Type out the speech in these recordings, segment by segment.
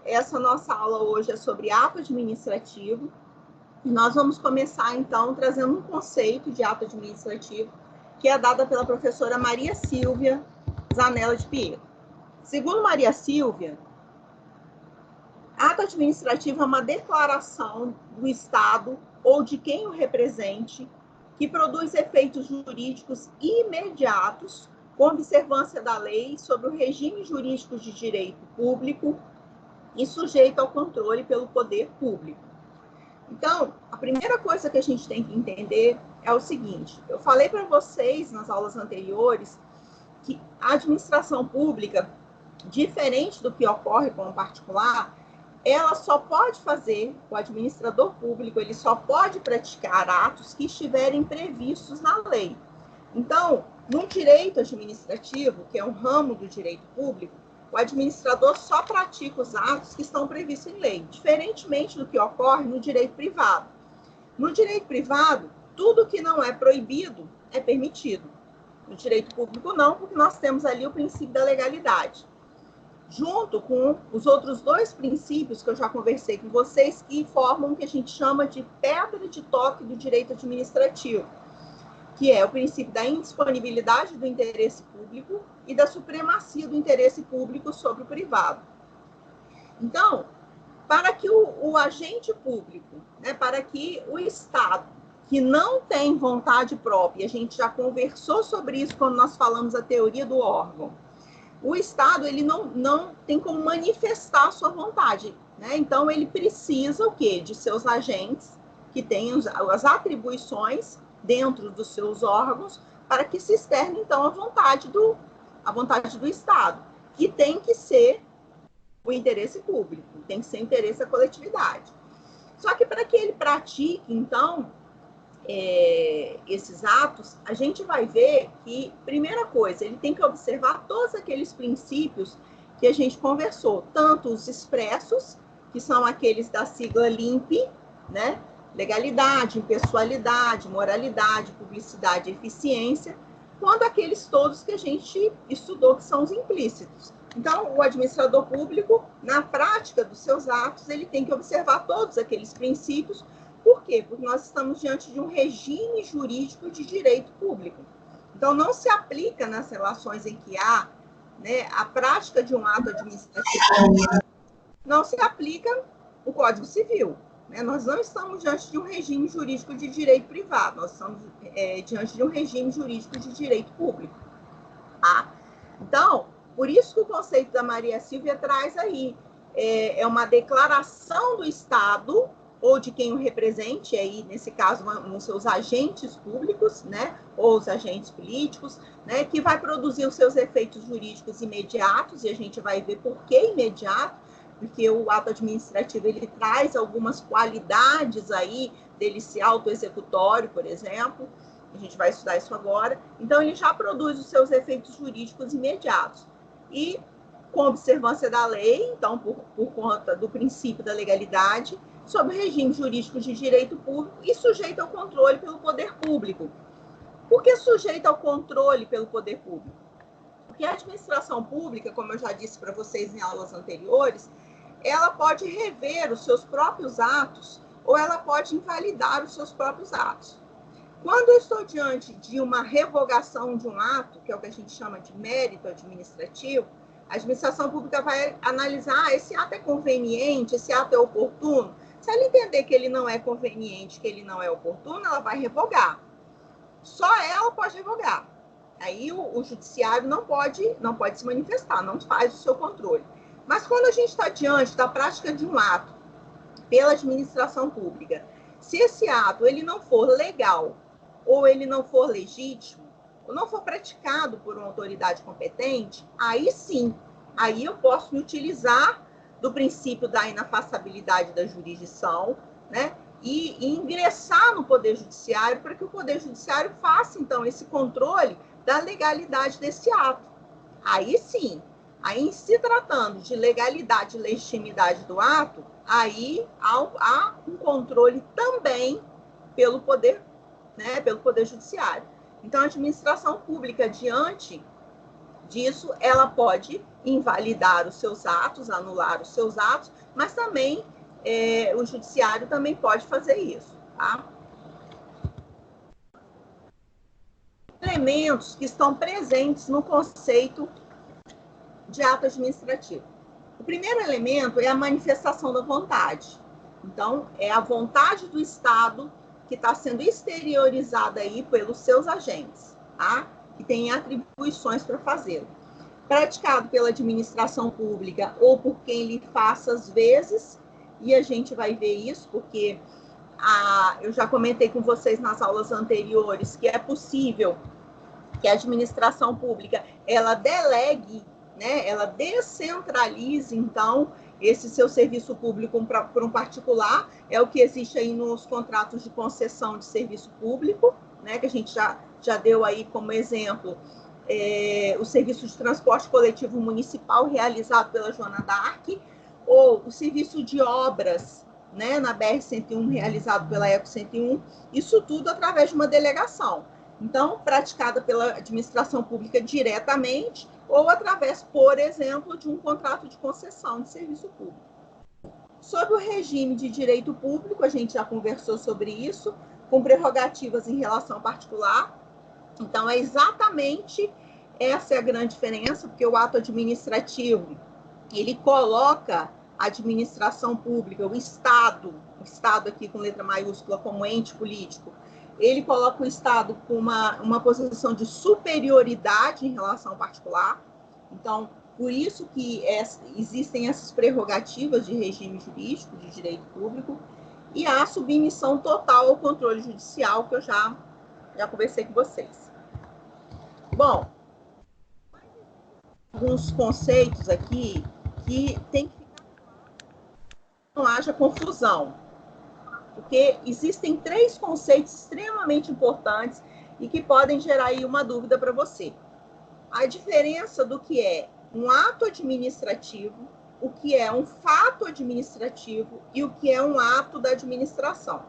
essa nossa aula hoje é sobre ato administrativo. E nós vamos começar, então, trazendo um conceito de ato administrativo que é dada pela professora Maria Silvia Zanella de Pietro. Segundo Maria Silvia, ato administrativo é uma declaração do Estado ou de quem o represente que produz efeitos jurídicos imediatos com observância da lei sobre o regime jurídico de direito público e sujeito ao controle pelo poder público. Então, a primeira coisa que a gente tem que entender é o seguinte: eu falei para vocês nas aulas anteriores que a administração pública, diferente do que ocorre com o particular, ela só pode fazer, o administrador público, ele só pode praticar atos que estiverem previstos na lei. Então, no direito administrativo, que é um ramo do direito público, o administrador só pratica os atos que estão previstos em lei, diferentemente do que ocorre no direito privado. No direito privado, tudo que não é proibido é permitido. No direito público, não, porque nós temos ali o princípio da legalidade. Junto com os outros dois princípios que eu já conversei com vocês, que formam o que a gente chama de pedra de toque do direito administrativo, que é o princípio da indisponibilidade do interesse público e da supremacia do interesse público sobre o privado. Então, para que o agente público, né, para que o Estado, que não tem vontade própria, a gente já conversou sobre isso quando nós falamos a teoria do órgão, o Estado ele não tem como manifestar a sua vontade, né? Então, ele precisa o quê? De seus agentes, que tenham as atribuições dentro dos seus órgãos, para que se externe, então, a vontade do Estado, que tem que ser o interesse público, tem que ser o interesse da coletividade. Só que para que ele pratique, então, esses atos, a gente vai ver que, primeira coisa, ele tem que observar todos aqueles princípios que a gente conversou, tanto os expressos, que são aqueles da sigla LIMP, né? Legalidade, impessoalidade, moralidade, publicidade e eficiência, quanto aqueles todos que a gente estudou, que são os implícitos. Então, o administrador público, na prática dos seus atos, ele tem que observar todos aqueles princípios. Por quê? Porque nós estamos diante de um regime jurídico de direito público. Então, não se aplica nas relações em que há, né, a prática de um ato administrativo, não se aplica o Código Civil. Né? Nós não estamos diante de um regime jurídico de direito privado, nós estamos diante de um regime jurídico de direito público. Tá? Então, por isso que o conceito da Maria Silvia traz aí, é uma declaração do Estado, ou de quem o represente, aí, nesse caso, os seus agentes públicos, né, ou os agentes políticos, né, que vai produzir os seus efeitos jurídicos imediatos, e a gente vai ver por que imediato, porque o ato administrativo, ele traz algumas qualidades aí, dele ser autoexecutório, por exemplo, a gente vai estudar isso agora, então ele já produz os seus efeitos jurídicos imediatos, e com observância da lei, então, por conta do princípio da legalidade, sob o regime jurídico de direito público e sujeito ao controle pelo poder público. Por que sujeito ao controle pelo poder público? Porque a administração pública, como eu já disse para vocês em aulas anteriores, ela pode rever os seus próprios atos ou ela pode invalidar os seus próprios atos. Quando eu estou diante de uma revogação de um ato, que é o que a gente chama de mérito administrativo, a administração pública vai analisar: esse ato é conveniente, esse ato é oportuno. Se ela entender que ele não é conveniente, que ele não é oportuno, ela vai revogar. Só ela pode revogar. Aí o judiciário não pode se manifestar, não faz o seu controle. Mas quando a gente está diante da prática de um ato pela administração pública, se esse ato ele não for legal, ou ele não for legítimo, ou não for praticado por uma autoridade competente, aí sim, aí eu posso me utilizar do princípio da inafastabilidade da jurisdição, né, e ingressar no Poder Judiciário para que o Poder Judiciário faça, então, esse controle da legalidade desse ato. Aí sim, aí em se tratando de legalidade e legitimidade do ato, aí há um controle também pelo Poder, né, pelo Poder Judiciário. Então, a administração pública, diante disso, ela pode invalidar os seus atos, anular os seus atos, mas também o judiciário também pode fazer isso, tá? Elementos que estão presentes no conceito de ato administrativo. O primeiro elemento é a manifestação da vontade. Então, é a vontade do Estado que está sendo exteriorizada aí pelos seus agentes, tá? Que tem atribuições para fazê-lo. Praticado pela administração pública ou por quem lhe faça às vezes, e a gente vai ver isso, porque eu já comentei com vocês nas aulas anteriores que é possível que a administração pública, ela delegue, né, ela descentralize, então, esse seu serviço público para um particular, é o que existe aí nos contratos de concessão de serviço público, né, que a gente já deu aí como exemplo, o serviço de transporte coletivo municipal realizado pela Joana d'Arc, ou o serviço de obras, né, na BR-101 realizado pela ECO-101, isso tudo através de uma delegação. Então, praticada pela administração pública diretamente ou através, por exemplo, de um contrato de concessão de serviço público. Sobre o regime de direito público, a gente já conversou sobre isso, com prerrogativas em relação ao particular. Então, é exatamente essa é a grande diferença, porque o ato administrativo, ele coloca a administração pública, o Estado aqui com letra maiúscula como ente político, ele coloca o Estado com uma posição de superioridade em relação ao particular. Então, por isso que existem essas prerrogativas de regime jurídico, de direito público, e a submissão total ao controle judicial, que eu já conversei com vocês. Bom, alguns conceitos aqui que tem que ficar claro, não haja confusão, porque existem 3 conceitos extremamente importantes e que podem gerar aí uma dúvida para você. A diferença do que é um ato administrativo, o que é um fato administrativo e o que é um ato da administração.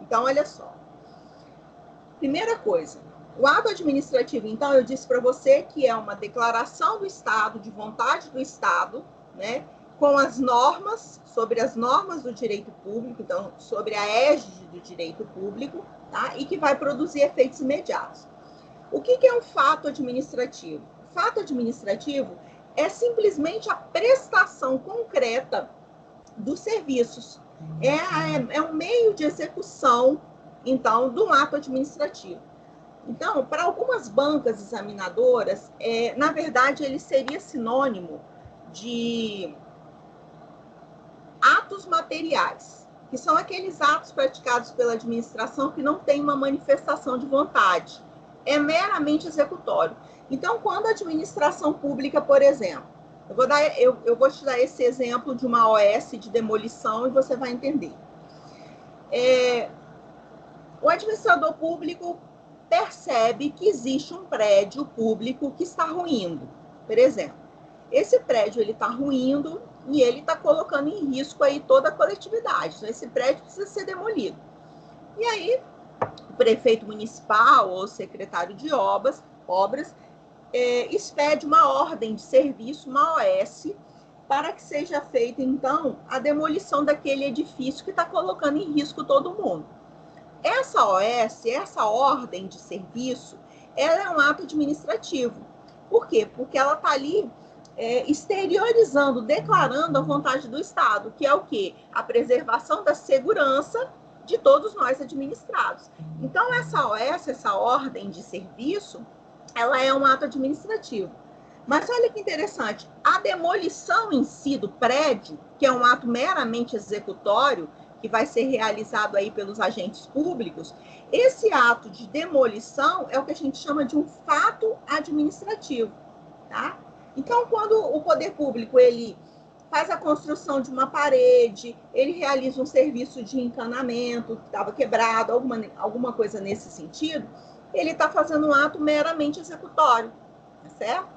Então, olha só. Primeira coisa, o ato administrativo, então, eu disse para você que é uma declaração do Estado, de vontade do Estado, né, com as normas, sobre as normas do direito público, então, sobre a égide do direito público, tá? E que vai produzir efeitos imediatos. O que é um fato administrativo? O fato administrativo é simplesmente a prestação concreta dos serviços. É um meio de execução, então, de um ato administrativo. Então, para algumas bancas examinadoras, na verdade, ele seria sinônimo de atos materiais, que são aqueles atos praticados pela administração que não tem uma manifestação de vontade, é meramente executório. Então, quando a administração pública, por exemplo, eu vou te dar esse exemplo de uma OS de demolição e você vai entender. O administrador público percebe que existe um prédio público que está ruindo, por exemplo. Esse prédio está ruindo e ele está colocando em risco aí toda a coletividade. Então, esse prédio precisa ser demolido. E aí, o prefeito municipal ou o secretário de obras expede uma ordem de serviço, uma OS, para que seja feita, então, a demolição daquele edifício que está colocando em risco todo mundo. Essa OS, essa ordem de serviço, ela é um ato administrativo. Por quê? Porque ela está ali exteriorizando, declarando a vontade do Estado, que é o quê? A preservação da segurança de todos nós administrados. Então, essa OS, essa ordem de serviço, ela é um ato administrativo. Mas olha que interessante, a demolição em si do prédio, que é um ato meramente executório, que vai ser realizado aí pelos agentes públicos, esse ato de demolição é o que a gente chama de um fato administrativo, tá? Então, quando o poder público, ele faz a construção de uma parede, ele realiza um serviço de encanamento que estava quebrado, alguma coisa nesse sentido, ele está fazendo um ato meramente executório, tá certo?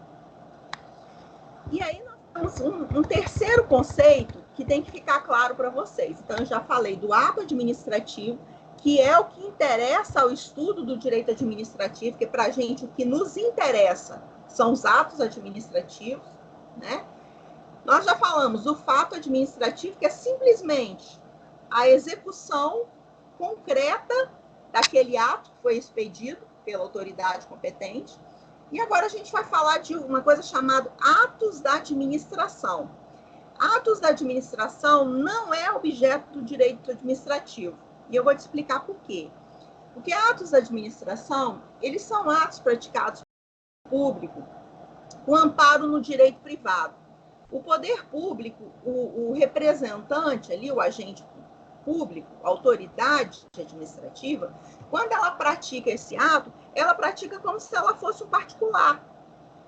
E aí nós temos um terceiro conceito que tem que ficar claro para vocês. Então, eu já falei do ato administrativo, que é o que interessa ao estudo do direito administrativo, que para a gente o que nos interessa são os atos administrativos, né? Nós já falamos do fato administrativo, que é simplesmente a execução concreta daquele ato que foi expedido pela autoridade competente. E agora a gente vai falar de uma coisa chamada atos da administração. Atos da administração não é objeto do direito administrativo. E eu vou te explicar por quê. Porque atos da administração, eles são atos praticados pelo público com amparo no direito privado. O poder público, o representante ali, o agente público, a autoridade administrativa, quando ela pratica esse ato, ela pratica como se ela fosse um particular.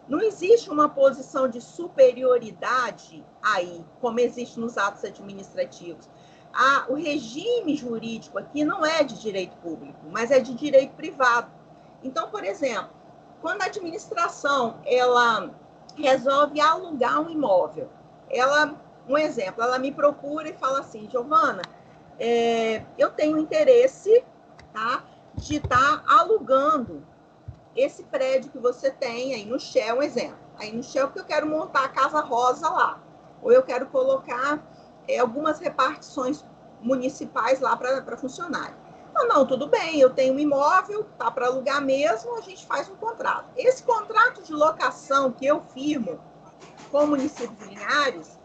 Não existe uma posição de superioridade aí, como existe nos atos administrativos. O regime jurídico aqui não é de direito público, mas é de direito privado. Então, por exemplo, quando a administração ela resolve alugar um imóvel, um exemplo, ela me procura e fala assim, Giovana, eu tenho interesse, tá, de estar alugando esse prédio que você tem aí no Shell, um exemplo. Aí no Shell, porque eu quero montar a Casa Rosa lá. Ou eu quero colocar algumas repartições municipais lá para funcionário. Não, tudo bem, eu tenho um imóvel, tá para alugar mesmo, a gente faz um contrato. Esse contrato de locação que eu firmo com o município de Linhares,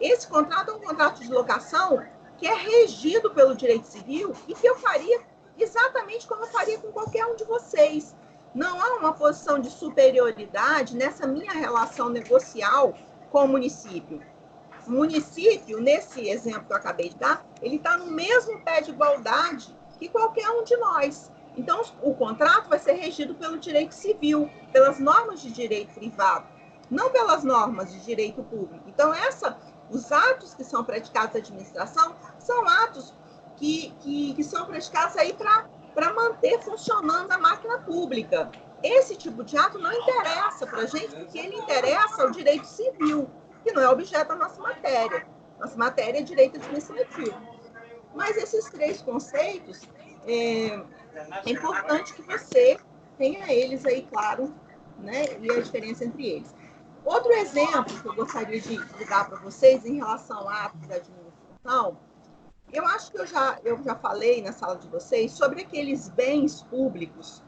esse contrato é um contrato de locação que é regido pelo direito civil e que eu faria exatamente como eu faria com qualquer um de vocês. Não há uma posição de superioridade nessa minha relação negocial com o município. O município, nesse exemplo que eu acabei de dar, ele está no mesmo pé de igualdade que qualquer um de nós. Então, o contrato vai ser regido pelo direito civil, pelas normas de direito privado, não pelas normas de direito público. Então, os atos que são praticados na administração são atos que são praticados aí para manter funcionando a máquina pública. Esse tipo de ato não interessa para a gente, porque ele interessa ao direito civil, que não é objeto da nossa matéria. Nossa matéria é direito administrativo. Mas esses três conceitos, é importante que você tenha eles aí, claro, né, e a diferença entre eles. Outro exemplo que eu gostaria de dar para vocês em relação a atos da administração, eu acho que eu já falei na sala de vocês sobre aqueles bens públicos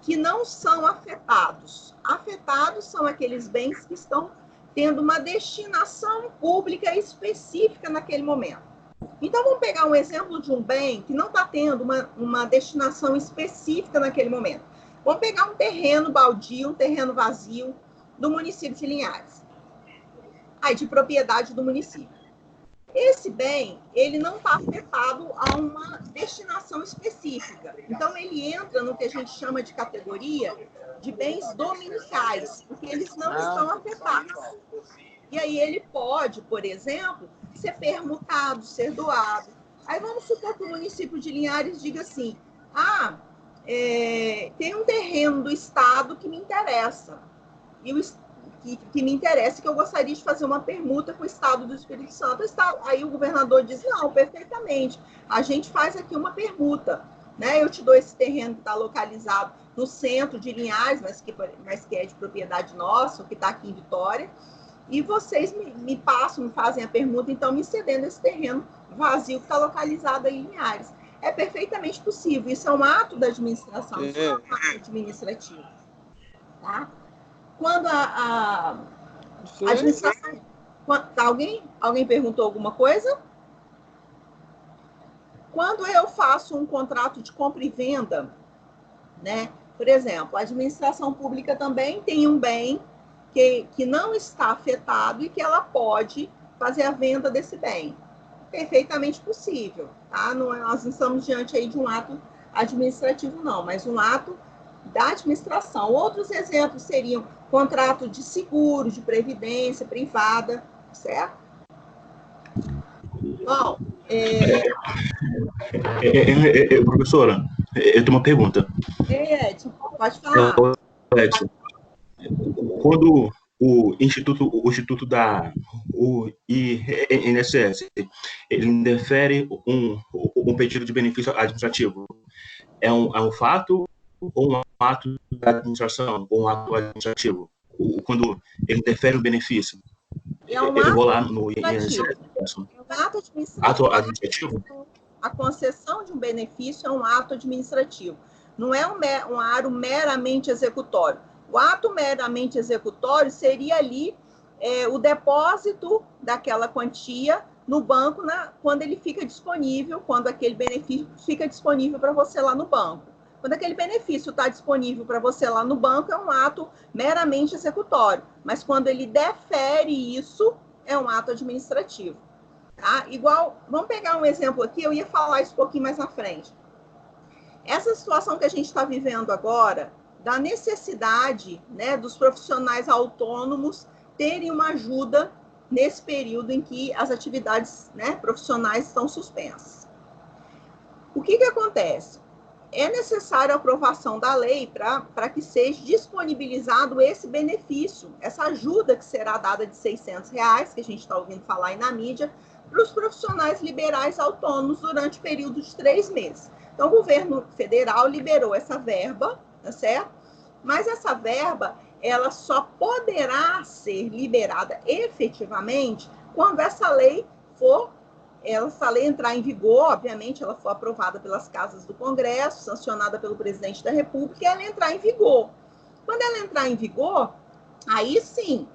que não são afetados. Afetados são aqueles bens que estão tendo uma destinação pública específica naquele momento. Então, vamos pegar um exemplo de um bem que não está tendo uma destinação específica naquele momento. Vamos pegar um terreno baldio, um terreno vazio do município de Linhares, de propriedade do município. Esse bem, ele não está afetado a uma destinação específica. Então, ele entra no que a gente chama de categoria de bens dominicais, porque eles não estão afetados. E aí ele pode, por exemplo, ser permutado, ser doado. Aí vamos supor que o município de Linhares diga assim, tem um terreno do Estado que me interessa, que me interessa, que eu gostaria de fazer uma permuta com o Estado do Espírito Santo. Aí o governador diz, não, perfeitamente, a gente faz aqui uma permuta, né? Eu te dou esse terreno que está localizado no centro de Linhares, mas que é de propriedade nossa, que está aqui em Vitória, e vocês me fazem a permuta, então me cedendo esse terreno vazio que está localizado aí em Linhares. É perfeitamente possível, isso é um ato da administração, isso é um ato administrativo. Tá? Quando a administração... Alguém perguntou alguma coisa? Quando eu faço um contrato de compra e venda, né? Por exemplo, a administração pública também tem um bem que não está afetado e que ela pode fazer a venda desse bem. Perfeitamente possível, tá? Nós não estamos diante aí de um ato administrativo, não, mas um ato da administração. Outros exemplos seriam contrato de seguro, de previdência privada, certo? Bom, professora, eu tenho uma pergunta. Edson, pode falar. Edson, quando o Instituto da INSS, ele indefere um pedido de benefício administrativo, é um fato ou um ato da administração, ou um ato administrativo? quando ele interfere o benefício? É um Eu vou lá ato no INSS. administrativo. É um ato Ato administrativo. administrativo? A concessão de um benefício é um ato administrativo. Não é um ato meramente executório. O ato meramente executório seria ali o depósito daquela quantia no banco quando ele fica disponível, quando aquele benefício fica disponível para você lá no banco. Quando aquele benefício está disponível para você lá no banco, é um ato meramente executório. Mas quando ele defere isso, é um ato administrativo. Tá? Igual, vamos pegar um exemplo aqui, eu ia falar isso um pouquinho mais na frente. Essa situação que a gente está vivendo agora, da necessidade, né, dos profissionais autônomos terem uma ajuda nesse período em que as atividades, né, profissionais estão suspensas. O que acontece? É necessária a aprovação da lei para que seja disponibilizado esse benefício, essa ajuda que será dada de R$600, que a gente está ouvindo falar aí na mídia, para os profissionais liberais autônomos durante o período de 3 meses. Então, o governo federal liberou essa verba, tá certo? Mas essa verba, ela só poderá ser liberada efetivamente quando essa lei entrar em vigor, obviamente, ela for aprovada pelas casas do Congresso, sancionada pelo presidente da República, e ela entrar em vigor. Quando ela entrar em vigor, aí sim,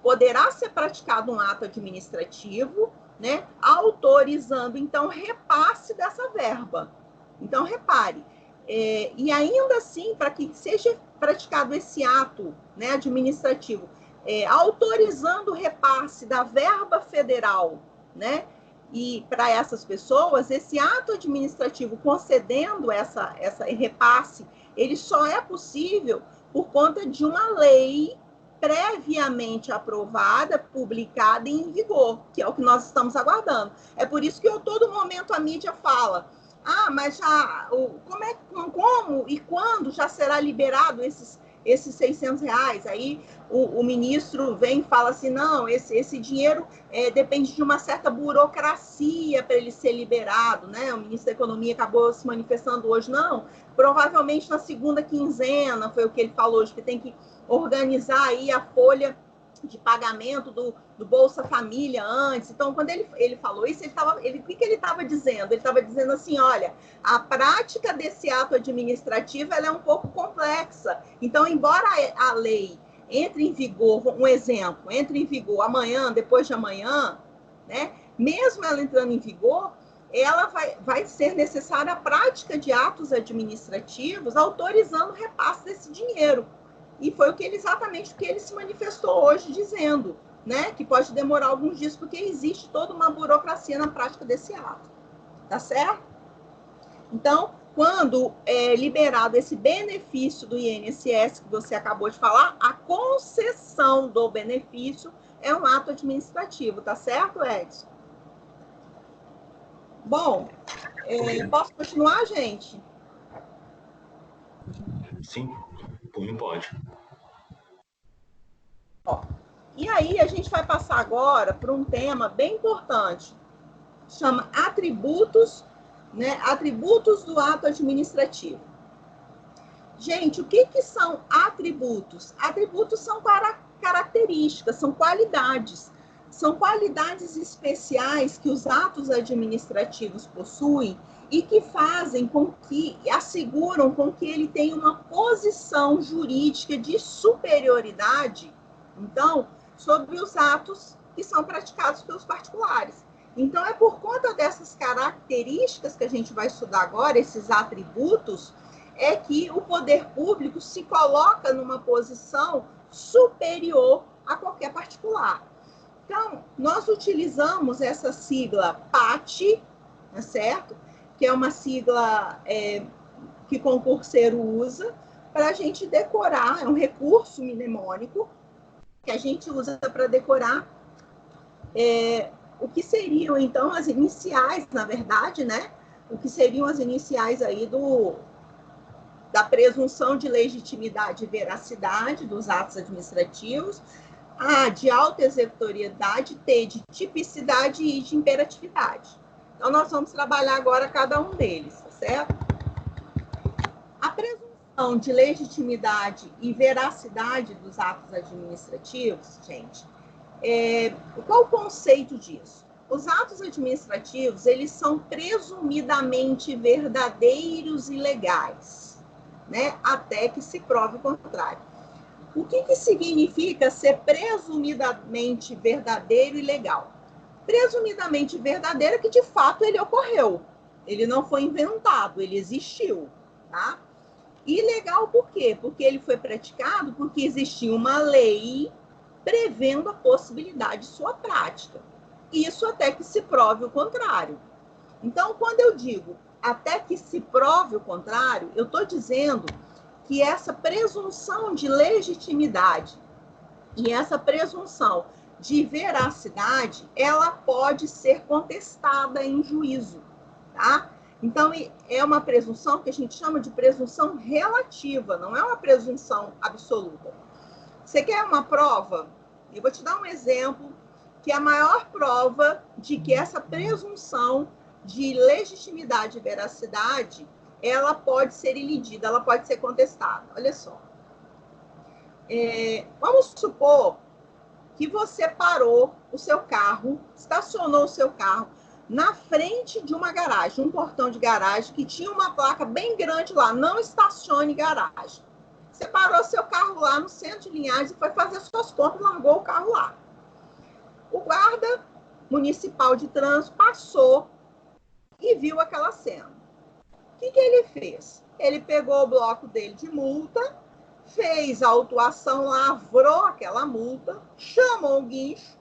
poderá ser praticado um ato administrativo, né, autorizando, então, repasse dessa verba. Então, repare, e ainda assim, para que seja praticado esse ato, né, administrativo, autorizando o repasse da verba federal, né, e para essas pessoas, esse ato administrativo concedendo essa repasse, ele só é possível por conta de uma lei previamente aprovada, publicada e em vigor, que é o que nós estamos aguardando. É por isso que a todo momento a mídia fala, mas já, como e quando já será liberado esses R$600? Aí o ministro vem e fala assim, não, esse dinheiro depende de uma certa burocracia para ele ser liberado, né? O ministro da Economia acabou se manifestando hoje, não, provavelmente na segunda quinzena, foi o que ele falou hoje, que tem que organizar aí a folha de pagamento do Bolsa Família antes. Então, quando ele falou isso, o que ele estava dizendo? Ele estava dizendo assim, olha, a prática desse ato administrativo ela é um pouco complexa. Então, embora a lei entre em vigor, um exemplo, entre em vigor amanhã, depois de amanhã, né? Mesmo ela entrando em vigor, ela vai ser necessária a prática de atos administrativos autorizando o repasse desse dinheiro. E foi exatamente o que ele se manifestou hoje dizendo, né? Que pode demorar alguns dias, porque existe toda uma burocracia na prática desse ato. Tá certo? Então, quando é liberado esse benefício do INSS, que você acabou de falar, a concessão do benefício é um ato administrativo, tá certo, Edson? Bom, posso continuar, gente? Sim, por mim pode. E aí a gente vai passar agora para um tema bem importante, chama atributos, né? Atributos do ato administrativo. Gente, o que são atributos? Atributos são características, são qualidades. São qualidades especiais que os atos administrativos possuem e que fazem com que, asseguram com que ele tenha uma posição jurídica de superioridade, então, sobre os atos que são praticados pelos particulares. Então, é por conta dessas características que a gente vai estudar agora, esses atributos, é que o poder público se coloca numa posição superior a qualquer particular. Então, nós utilizamos essa sigla PAT, tá certo? Que é uma sigla que concurseiro usa para a gente decorar, é um recurso mnemônico que a gente usa para decorar o que seriam, então, as iniciais, na verdade, né? O que seriam as iniciais aí da presunção de legitimidade e veracidade dos atos administrativos, A de autoexecutoriedade, T de tipicidade e de imperatividade. Então, nós vamos trabalhar agora cada um deles, tá certo? A presunção de legitimidade e veracidade dos atos administrativos, gente, qual o conceito disso? Os atos administrativos, eles são presumidamente verdadeiros e legais, né? Até que se prove o contrário. O que significa ser presumidamente verdadeiro e legal? Presumidamente verdadeiro é que, de fato, ele ocorreu. Ele não foi inventado, ele existiu, tá? E legal por quê? Porque ele foi praticado porque existia uma lei prevendo a possibilidade de sua prática. Isso até que se prove o contrário. Então, quando eu digo até que se prove o contrário, eu estou dizendo que essa presunção de legitimidade e essa presunção de veracidade, ela pode ser contestada em juízo, tá? Então, é uma presunção que a gente chama de presunção relativa, não é uma presunção absoluta. Você quer uma prova? Eu vou te dar um exemplo que é a maior prova de que essa presunção de legitimidade e veracidade, ela pode ser ilidida, ela pode ser contestada. Olha só. Vamos supor que você parou o seu carro, estacionou o seu carro na frente de uma garagem, um portão de garagem que tinha uma placa bem grande lá, não estacione garagem. Você parou seu carro lá no centro de Linhares e foi fazer suas compras, largou o carro lá. O guarda municipal de trânsito passou e viu aquela cena. O que ele fez? Ele pegou o bloco dele de multa, fez a autuação, lavrou aquela multa, chamou o guincho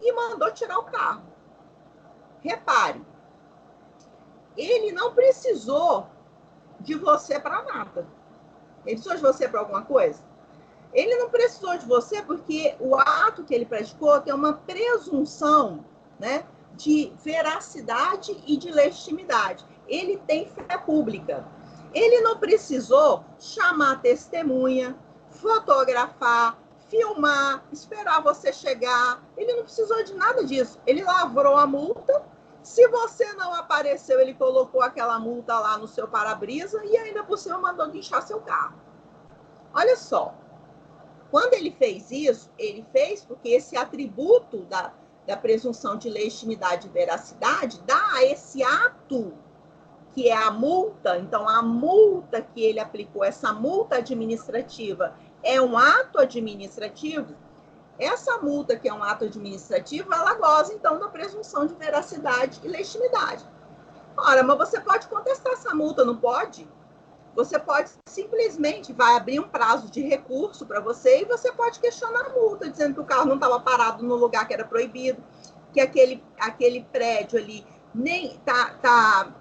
e mandou tirar o carro. Repare, ele não precisou de você para nada. Ele precisou de você para alguma coisa? Ele não precisou de você porque o ato que ele praticou tem uma presunção, né, de veracidade e de legitimidade. Ele tem fé pública. Ele não precisou chamar testemunha, fotografar, filmar, esperar você chegar. Ele não precisou de nada disso. Ele lavrou a multa. Se você não apareceu, ele colocou aquela multa lá no seu para-brisa e ainda por cima mandou guinchar seu carro. Olha só. Quando ele fez isso, ele fez porque esse atributo da presunção de legitimidade e veracidade dá a esse ato que é a multa. Então, a multa que ele aplicou, essa multa administrativa, é um ato administrativo. Essa multa, que é um ato administrativo, ela goza, então, da presunção de veracidade e legitimidade. Ora, mas você pode contestar essa multa, não pode? Você pode simplesmente, vai abrir um prazo de recurso para você e você pode questionar a multa, dizendo que o carro não estava parado no lugar que era proibido, que aquele prédio ali nem tá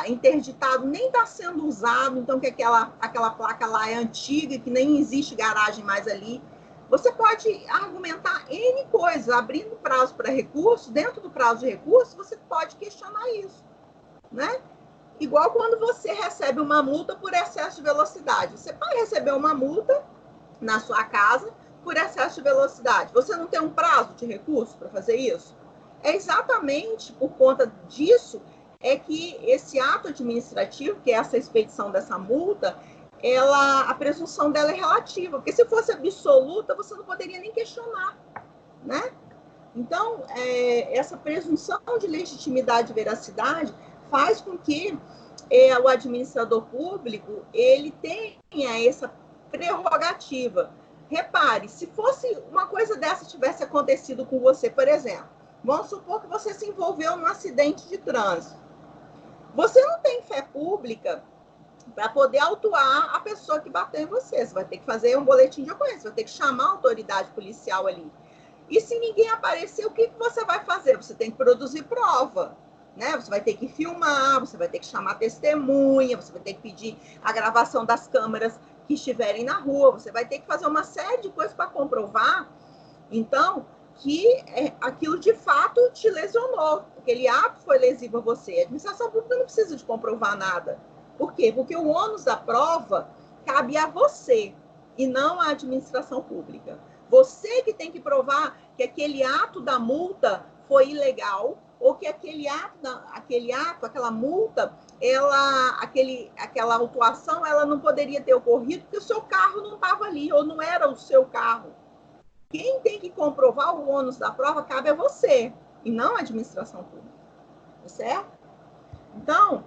interditado, nem está sendo usado, então que aquela placa lá é antiga, que nem existe garagem mais ali. Você pode argumentar N coisas, abrindo prazo para recurso, dentro do prazo de recurso, você pode questionar isso, né? Igual quando você recebe uma multa por excesso de velocidade. Você pode receber uma multa na sua casa por excesso de velocidade. Você não tem um prazo de recurso para fazer isso? É exatamente por conta disso é que esse ato administrativo, que é essa expedição dessa multa, a presunção dela é relativa. Porque se fosse absoluta, você não poderia nem questionar, né? Então, essa presunção de legitimidade e veracidade faz com que o administrador público ele tenha essa prerrogativa. Repare, se fosse uma coisa dessa tivesse acontecido com você, por exemplo, vamos supor que você se envolveu num acidente de trânsito. Você não tem fé pública para poder autuar a pessoa que bateu em você. Você vai ter que fazer um boletim de ocorrência, vai ter que chamar a autoridade policial ali. E se ninguém aparecer, o que você vai fazer? Você tem que produzir prova, né? Você vai ter que filmar, você vai ter que chamar testemunha, você vai ter que pedir a gravação das câmeras que estiverem na rua, você vai ter que fazer uma série de coisas para comprovar, então, que aquilo de fato te lesionou, aquele ato foi lesivo a você. A administração pública não precisa de comprovar nada. Por quê? Porque o ônus da prova cabe a você e não à administração pública. Você que tem que provar que aquele ato da multa foi ilegal, ou que aquele ato, aquela multa, aquela autuação, ela não poderia ter ocorrido porque o seu carro não estava ali, ou não era o seu carro. Quem tem que comprovar o ônus da prova cabe a você, e não a administração pública. Tá certo? Então,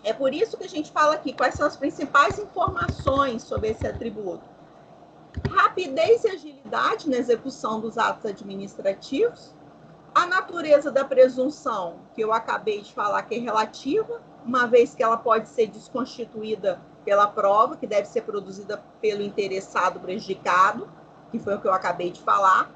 é por isso que a gente fala aqui quais são as principais informações sobre esse atributo. Rapidez e agilidade na execução dos atos administrativos, a natureza da presunção, que eu acabei de falar que é relativa, uma vez que ela pode ser desconstituída pela prova, que deve ser produzida pelo interessado prejudicado, que foi o que eu acabei de falar,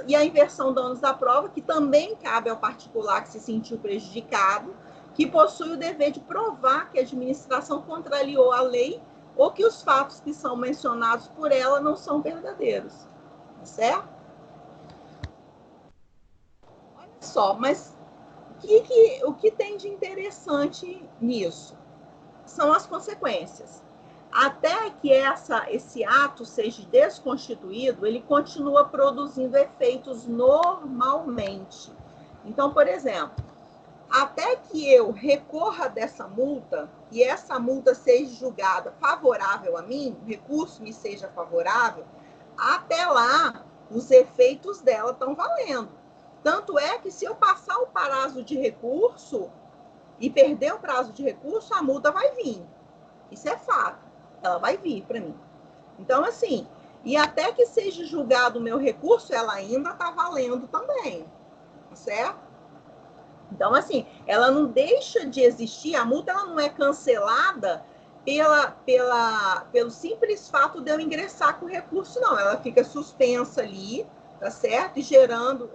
e a inversão do ônus da prova, que também cabe ao particular que se sentiu prejudicado, que possui o dever de provar que a administração contrariou a lei ou que os fatos que são mencionados por ela não são verdadeiros. Certo? Olha só, mas o que tem de interessante nisso? São as consequências. Até que esse ato seja desconstituído, ele continua produzindo efeitos normalmente. Então, por exemplo, até que eu recorra dessa multa e essa multa seja julgada favorável a mim, o recurso me seja favorável, até lá os efeitos dela estão valendo. Tanto é que se eu passar o prazo de recurso e perder o prazo de recurso, a multa vai vir. Isso é fato. Ela vai vir para mim. Então, assim, e até que seja julgado o meu recurso, ela ainda está valendo também. Certo? Então, assim, ela não deixa de existir, a multa ela não é cancelada pelo simples fato de eu ingressar com o recurso, não. Ela fica suspensa ali, tá certo? E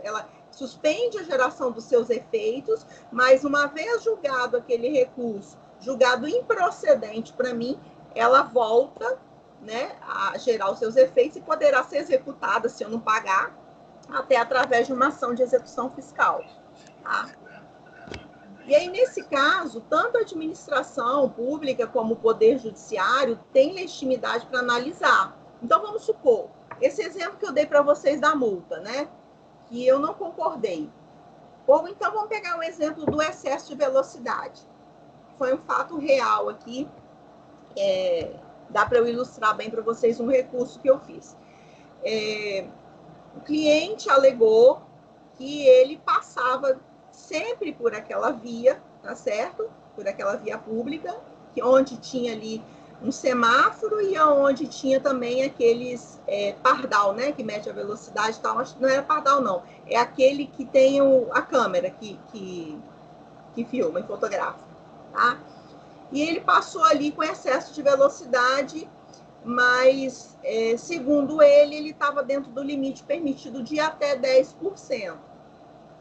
ela suspende a geração dos seus efeitos, mas uma vez julgado aquele recurso, julgado improcedente para mim, ela volta, né, a gerar os seus efeitos e poderá ser executada, se eu não pagar, até através de uma ação de execução fiscal. Tá? E aí, nesse caso, tanto a administração pública como o Poder Judiciário têm legitimidade para analisar. Então, vamos supor, esse exemplo que eu dei para vocês da multa, né? Que eu não concordei. Ou então, vamos pegar um exemplo do excesso de velocidade. Foi um fato real aqui. Dá para eu ilustrar bem para vocês um recurso que eu fiz. O cliente alegou que ele passava sempre por aquela via, tá certo? Por aquela via pública, onde tinha ali um semáforo e onde tinha também aqueles pardal, né? Que mede a velocidade e tal. Não era pardal, não. É aquele que tem a câmera que filma e fotografa, tá? E ele passou ali com excesso de velocidade, mas, segundo ele estava dentro do limite permitido de até 10%.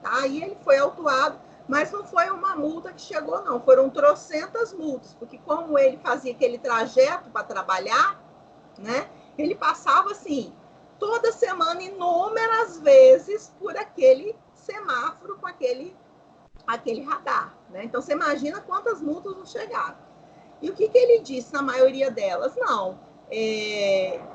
Tá? E ele foi autuado, mas não foi uma multa que chegou, não. Foram trocentas multas, porque como ele fazia aquele trajeto para trabalhar, né? Ele passava, assim, toda semana, inúmeras vezes, por aquele semáforo com aquele radar, né? Então, você imagina quantas multas não chegaram. E o que ele disse na maioria delas? Não.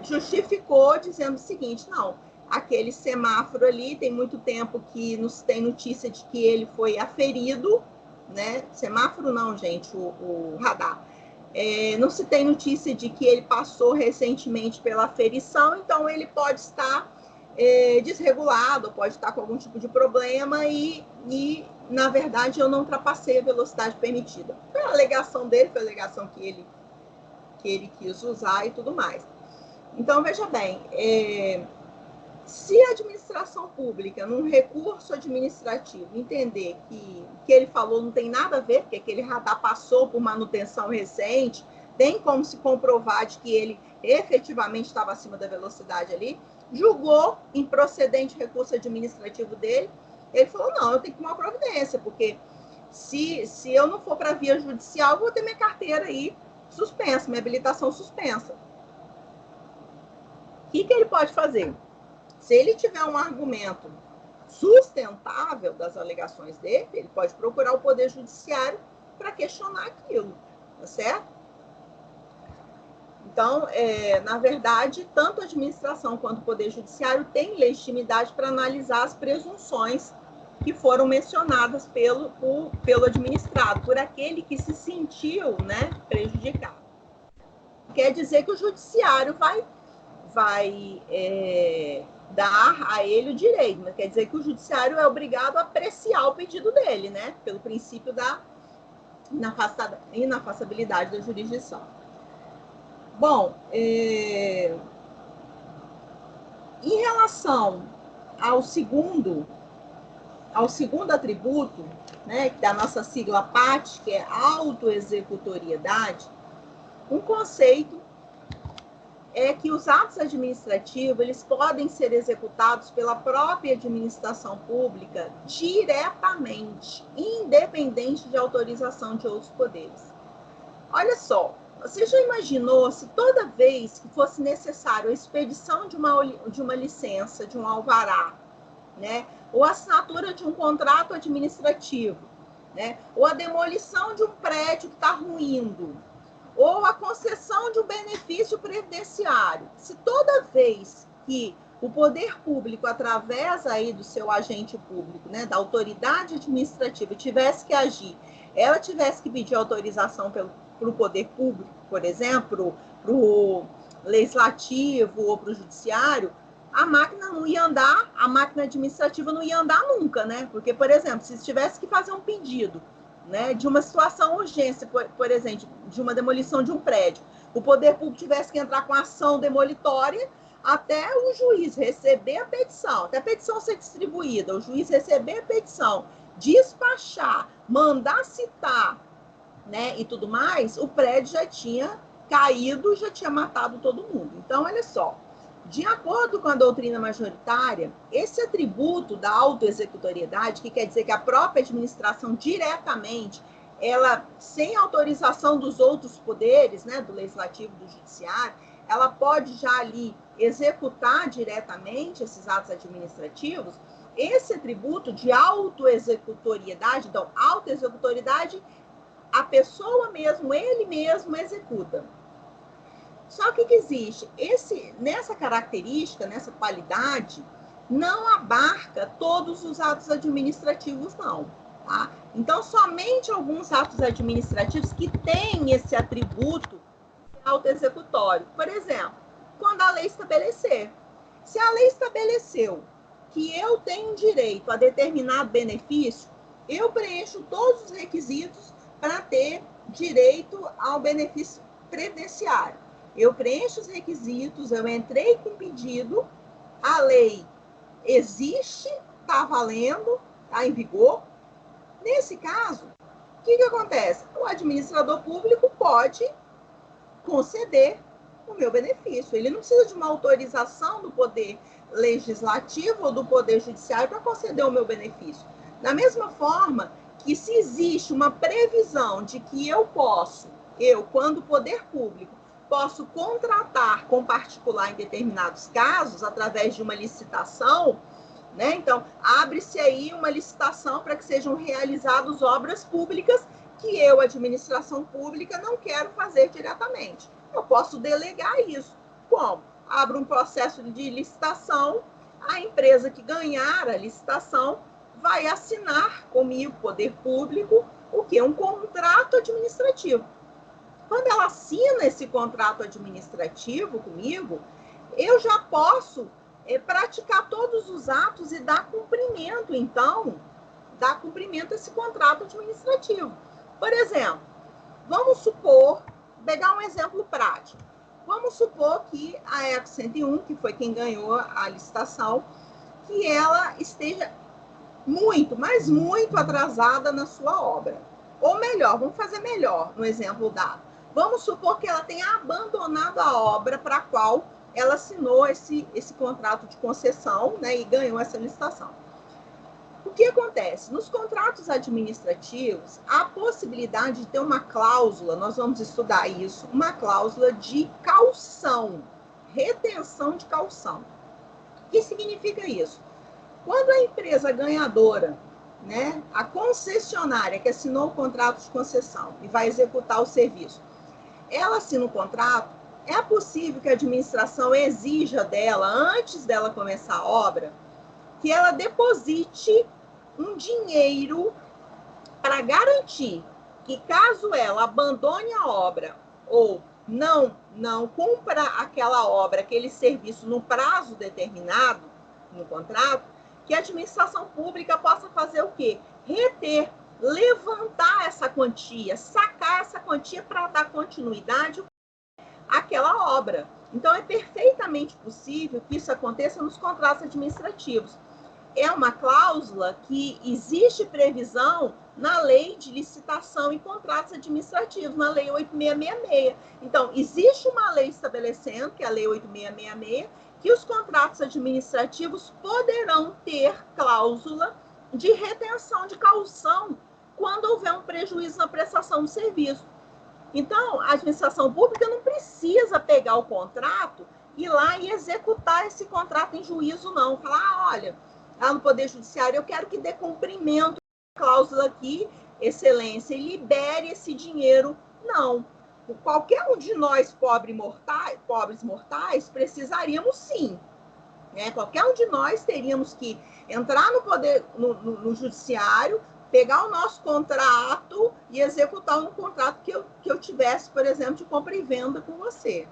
Justificou dizendo o seguinte, não, aquele semáforo ali, tem muito tempo que nos tem notícia de que ele foi aferido, né? Semáforo não, gente, o radar. Não se tem notícia de que ele passou recentemente pela aferição, então ele pode estar desregulado, pode estar com algum tipo de problema e na verdade, eu não ultrapassei a velocidade permitida. Foi a alegação dele, foi a alegação que ele quis usar e tudo mais. Então, veja bem, se a administração pública, num recurso administrativo, entender que o que ele falou não tem nada a ver, porque aquele radar passou por manutenção recente, tem como se comprovar de que ele efetivamente estava acima da velocidade ali, julgou improcedente o recurso administrativo dele. Ele falou, não, eu tenho que tomar providência, porque se eu não for para a via judicial, eu vou ter minha carteira aí suspensa, minha habilitação suspensa. O que ele pode fazer? Se ele tiver um argumento sustentável das alegações dele, ele pode procurar o Poder Judiciário para questionar aquilo, tá certo? Então, na verdade, tanto a administração quanto o Poder Judiciário têm legitimidade para analisar as presunções que foram mencionadas pelo administrado, por aquele que se sentiu, né, prejudicado. Quer dizer que o judiciário vai dar a ele o direito, mas quer dizer que o judiciário é obrigado a apreciar o pedido dele, né, pelo princípio da inafastabilidade da jurisdição. Bom, em relação ao segundo atributo, né, da nossa sigla PAT, que é autoexecutoriedade, um conceito é que os atos administrativos eles podem ser executados pela própria administração pública diretamente, independente de autorização de outros poderes. Olha só, você já imaginou se toda vez que fosse necessário a expedição de uma licença, de um alvará, né, ou a assinatura de um contrato administrativo, né, ou a demolição de um prédio que está ruindo, ou a concessão de um benefício previdenciário, se toda vez que o poder público, através aí do seu agente público, né, da autoridade administrativa, tivesse que agir, ela tivesse que pedir autorização para o poder público, por exemplo, para o legislativo ou para o judiciário, a máquina não ia andar, a máquina administrativa não ia andar nunca, né? Porque, por exemplo, se tivesse que fazer um pedido, né, de uma situação urgência, por exemplo, de uma demolição de um prédio, o poder público tivesse que entrar com ação demolitória até o juiz receber a petição, até a petição ser distribuída, o juiz receber a petição, despachar, mandar citar, né, e tudo mais, o prédio já tinha caído, já tinha matado todo mundo. Então, olha só, de acordo com a doutrina majoritária, esse atributo da autoexecutoriedade, que quer dizer que a própria administração diretamente, ela, sem autorização dos outros poderes, né, do legislativo, do judiciário, ela pode já ali executar diretamente esses atos administrativos. Esse atributo de autoexecutoriedade, então, autoexecutoriedade, a pessoa mesmo, ele mesmo executa. Só que existe nessa característica, nessa qualidade, não abarca todos os atos administrativos, não. Tá? Então, somente alguns atos administrativos que têm esse atributo autoexecutório. Por exemplo, quando a lei estabelecer. Se a lei estabeleceu que eu tenho direito a determinado benefício, eu preencho todos os requisitos para ter direito ao benefício previdenciário. Eu preencho os requisitos, eu entrei com pedido, a lei existe, está valendo, está em vigor. Nesse caso, o que acontece? O administrador público pode conceder o meu benefício. Ele não precisa de uma autorização do poder legislativo ou do poder judiciário para conceder o meu benefício. Da mesma forma que se existe uma previsão de que eu, quando poder público, posso contratar com particular em determinados casos, através de uma licitação, né? Então, abre-se aí uma licitação para que sejam realizadas obras públicas que eu, administração pública, não quero fazer diretamente. Eu posso delegar isso. Como? Abro um processo de licitação, a empresa que ganhar a licitação vai assinar comigo, poder público, o quê? Um contrato administrativo. Quando ela assina esse contrato administrativo comigo, eu já posso praticar todos os atos e dar cumprimento, então, a esse contrato administrativo. Por exemplo, vamos supor, pegar um exemplo prático. Vamos supor que a Eco 101, que foi quem ganhou a licitação, que ela esteja muito, mas muito atrasada na sua obra. Ou melhor, vamos fazer melhor no exemplo dado. Vamos supor que ela tenha abandonado a obra para a qual ela assinou esse contrato de concessão, né, e ganhou essa licitação. O que acontece? Nos contratos administrativos, há a possibilidade de ter uma cláusula, nós vamos estudar isso, uma cláusula de caução, retenção de caução. O que significa isso? Quando a empresa ganhadora, né, a concessionária que assinou o contrato de concessão e vai executar o serviço, ela assina o contrato, é possível que a administração exija dela, antes dela começar a obra, que ela deposite um dinheiro para garantir que, caso ela abandone a obra ou não cumpra aquela obra, aquele serviço no prazo determinado no contrato, que a administração pública possa fazer o quê? Reter, levantar essa quantia, sacar essa quantia para dar continuidade àquela obra. Então, é perfeitamente possível que isso aconteça nos contratos administrativos. É uma cláusula que existe previsão na lei de licitação e contratos administrativos, na lei 8666. Então, existe uma lei estabelecendo, que é a lei 8666, que os contratos administrativos poderão ter cláusula de retenção de caução quando houver um prejuízo na prestação do serviço. Então, a administração pública não precisa pegar o contrato, ir lá e executar esse contrato em juízo, não. Falar, olha, lá no Poder Judiciário, eu quero que dê cumprimento à cláusula aqui, excelência, e libere esse dinheiro. Não. Qualquer um de nós, pobres mortais, precisaríamos sim. Né? Qualquer um de nós teríamos que entrar no judiciário, pegar o nosso contrato e executar um contrato que eu tivesse, por exemplo, de compra e venda com você.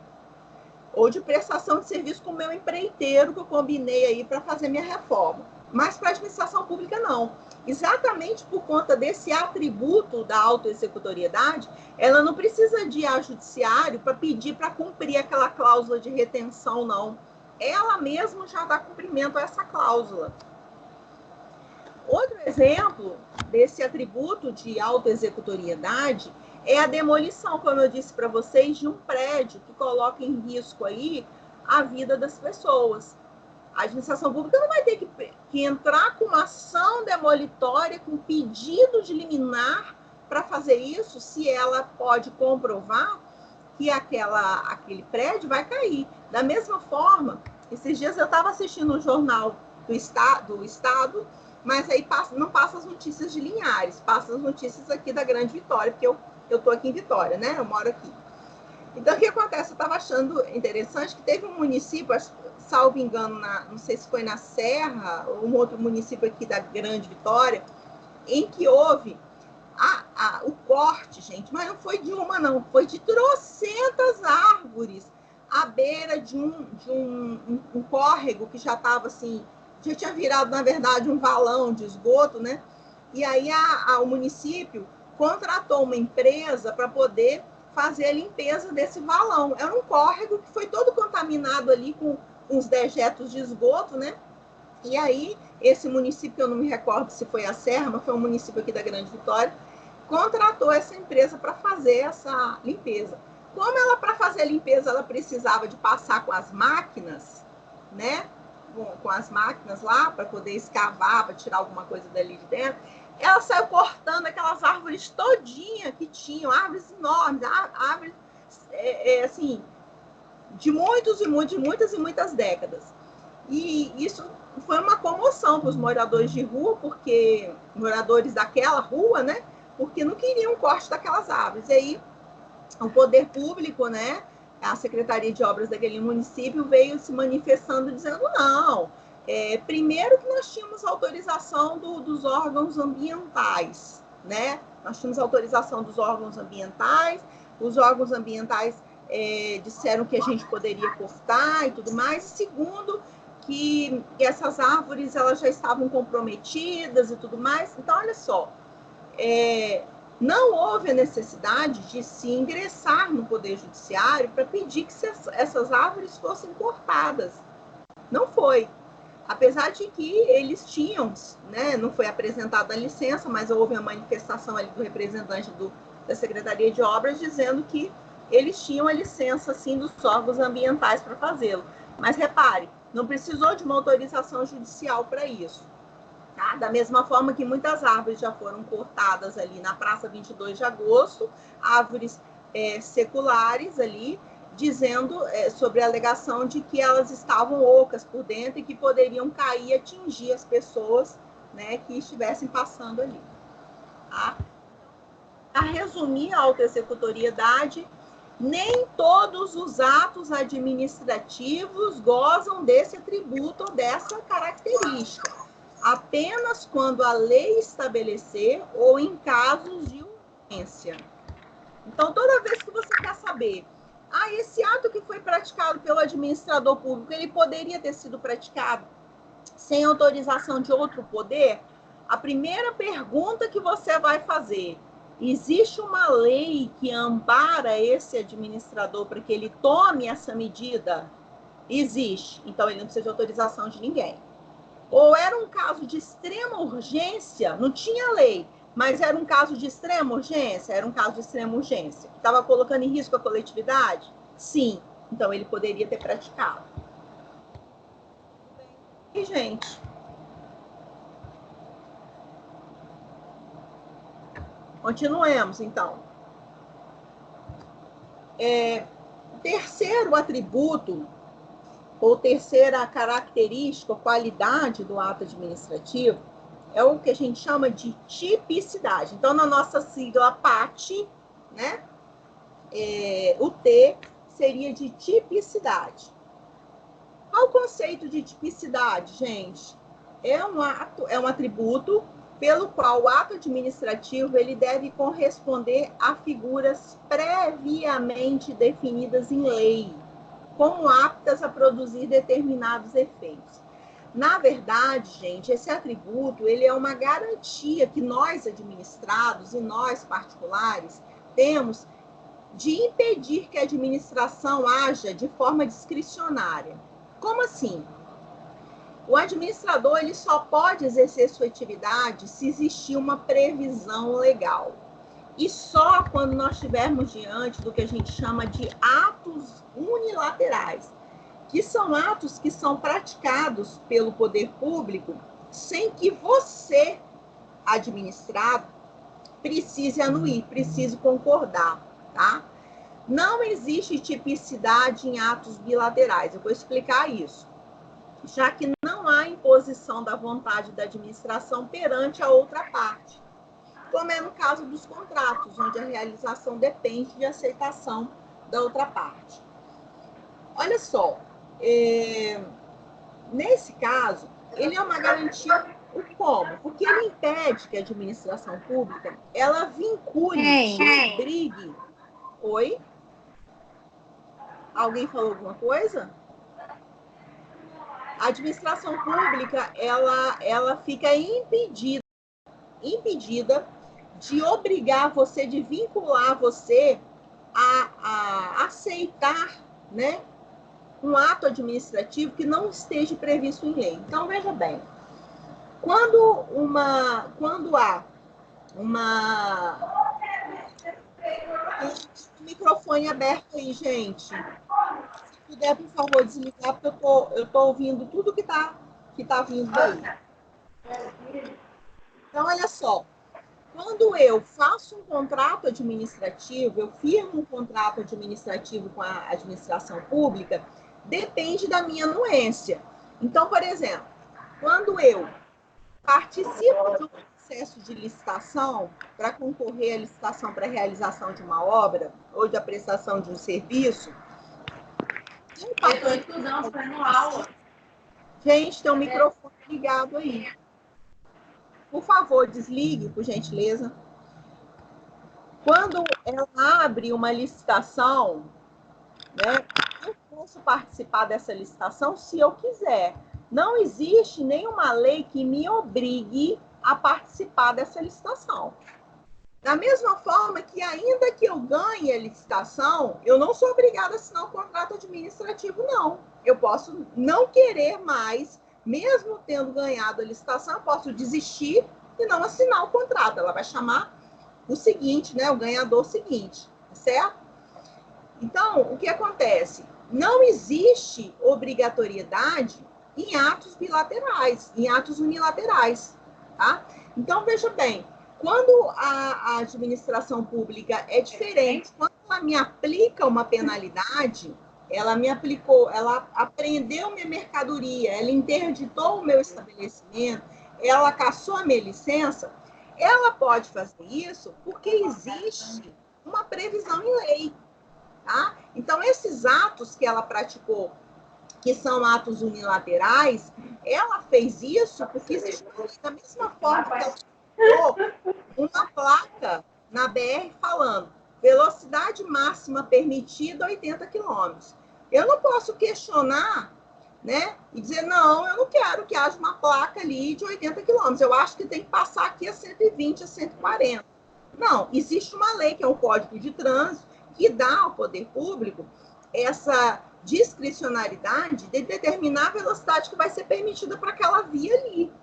Ou de prestação de serviço com o meu empreiteiro, que eu combinei aí para fazer minha reforma. Mas para a administração pública, não. Exatamente por conta desse atributo da autoexecutoriedade, ela não precisa de ir ao judiciário para pedir para cumprir aquela cláusula de retenção, não. Ela mesma já dá cumprimento a essa cláusula. Outro exemplo desse atributo de autoexecutoriedade é a demolição, como eu disse para vocês, de um prédio que coloca em risco aí a vida das pessoas. A administração pública não vai ter que entrar com uma ação demolitória, com pedido de liminar para fazer isso, se ela pode comprovar que aquele prédio vai cair. Da mesma forma, esses dias eu estava assistindo um jornal do Estado, mas aí não passa as notícias de Linhares, passa as notícias aqui da Grande Vitória, porque eu estou aqui em Vitória, né? Eu moro aqui. Então, o que acontece? Eu estava achando interessante que teve um município, salvo engano, não sei se foi na Serra, ou um outro município aqui da Grande Vitória, em que houve o corte, gente, mas não foi de uma, não, foi de trocentas árvores à beira de um córrego que já estava assim, já tinha virado, na verdade, um valão de esgoto, né? E aí o município contratou uma empresa para poder fazer a limpeza desse valão. Era um córrego que foi todo contaminado ali com uns dejetos de esgoto, né? E aí, esse município, eu não me recordo se foi a Serra, mas foi um município aqui da Grande Vitória, contratou essa empresa para fazer essa limpeza. Como ela, para fazer a limpeza, ela precisava de passar com as máquinas, né? Com as máquinas lá, para poder escavar, para tirar alguma coisa dali de dentro, ela saiu cortando aquelas árvores todinha que tinham, árvores enormes, árvores, assim, de muitas e muitas décadas. E isso foi uma comoção para os moradores de rua, porque moradores daquela rua, né? Porque não queriam o corte daquelas árvores. E aí, o poder público, né? A Secretaria de Obras daquele município veio se manifestando, dizendo não. Primeiro que nós tínhamos autorização dos órgãos ambientais, né? Nós tínhamos autorização dos órgãos ambientais, os órgãos ambientais disseram que a gente poderia cortar e tudo mais. E segundo, que essas árvores elas já estavam comprometidas e tudo mais. Então, olha só, não houve a necessidade de se ingressar no Poder Judiciário para pedir que essas árvores fossem cortadas. Não foi. Apesar de que eles tinham, né, não foi apresentada a licença, mas houve a manifestação ali do representante da Secretaria de Obras dizendo que eles tinham a licença, sim, dos órgãos ambientais para fazê-lo. Mas repare, não precisou de uma autorização judicial para isso. Tá? Da mesma forma que muitas árvores já foram cortadas ali na Praça 22 de Agosto, árvores seculares ali, dizendo sobre a alegação de que elas estavam ocas por dentro e que poderiam cair e atingir as pessoas, né, que estivessem passando ali. Tá? A resumir a autoexecutoriedade, nem todos os atos administrativos gozam desse atributo ou dessa característica. apenas quando a lei estabelecer ou em casos de urgência. Então, toda vez que você quer saber, esse ato que foi praticado pelo administrador público, ele poderia ter sido praticado sem autorização de outro poder? A primeira pergunta que você vai fazer: existe uma lei que ampara esse administrador para que ele tome essa medida? Existe. Então, ele não precisa de autorização de ninguém. Ou era um caso de extrema urgência, não tinha lei, mas era um caso de extrema urgência? Era um caso de extrema urgência. Estava colocando em risco a coletividade? Sim. Então, ele poderia ter praticado. E, gente, continuemos, então. Terceiro atributo, ou terceira característica, ou qualidade do ato administrativo, é o que a gente chama de tipicidade. Então, na nossa sigla PAT, né, o T seria de tipicidade. Qual o conceito de tipicidade, gente? É um atributo pelo qual o ato administrativo ele deve corresponder a figuras previamente definidas em lei, como aptas a produzir determinados efeitos. Na verdade, gente, esse atributo ele é uma garantia que nós administrados e nós particulares temos de impedir que a administração haja de forma discricionária. Como assim? O administrador ele só pode exercer sua atividade se existir uma previsão legal. E só quando nós estivermos diante do que a gente chama de atos unilaterais, que são atos que são praticados pelo poder público sem que você, administrado, precise anuir, precise concordar, tá? Não existe tipicidade em atos bilaterais, eu vou explicar isso, já que não há imposição da vontade da administração perante a outra parte, como é no caso dos contratos, onde a realização depende de aceitação da outra parte. Olha só, nesse caso, ele é uma garantia, como? Porque ele impede que a administração pública, ela vincule, te obrigue. Oi? Alguém falou alguma coisa? A administração pública, ela fica impedida de obrigar você, de vincular você a aceitar, né, um ato administrativo que não esteja previsto em lei. Então, veja bem, quando há uma... O microfone aberto aí, gente. Se puder, por favor, desligar, porque eu tô ouvindo tudo que tá vindo daí. Então, olha só. Quando eu faço um contrato administrativo, eu firmo um contrato administrativo com a administração pública, depende da minha anuência. Então, por exemplo, quando eu participo de um processo de licitação para concorrer à licitação para a realização de uma obra ou da prestação de um serviço, gente, tem um microfone ligado aí. Por favor, desligue, por gentileza. Quando ela abre uma licitação, né, eu posso participar dessa licitação se eu quiser. Não existe nenhuma lei que me obrigue a participar dessa licitação. Da mesma forma que, ainda que eu ganhe a licitação, eu não sou obrigada a assinar um contrato administrativo, não. Eu posso não querer mais, mesmo tendo ganhado a licitação, eu posso desistir e não assinar o contrato. Ela vai chamar o seguinte, né, o ganhador seguinte, certo? Então, o que acontece? Não existe obrigatoriedade em atos bilaterais, em atos unilaterais, tá? Então, veja bem, quando a administração pública é diferente, quando ela me aplica uma penalidade, ela apreendeu minha mercadoria, ela interditou o meu estabelecimento, ela cassou a minha licença, ela pode fazer isso porque existe uma previsão em lei, tá? Então, esses atos que ela praticou que são atos unilaterais, ela fez isso porque existe da mesma forma que ela colocou uma placa na BR falando velocidade máxima permitida 80 km. Eu não posso questionar, né, e dizer, não, eu não quero que haja uma placa ali de 80 km. Eu acho que tem que passar aqui a 120, a 140. Não, existe uma lei, que é o Código de Trânsito, que dá ao poder público essa discricionariedade de determinar a velocidade que vai ser permitida para aquela via ali,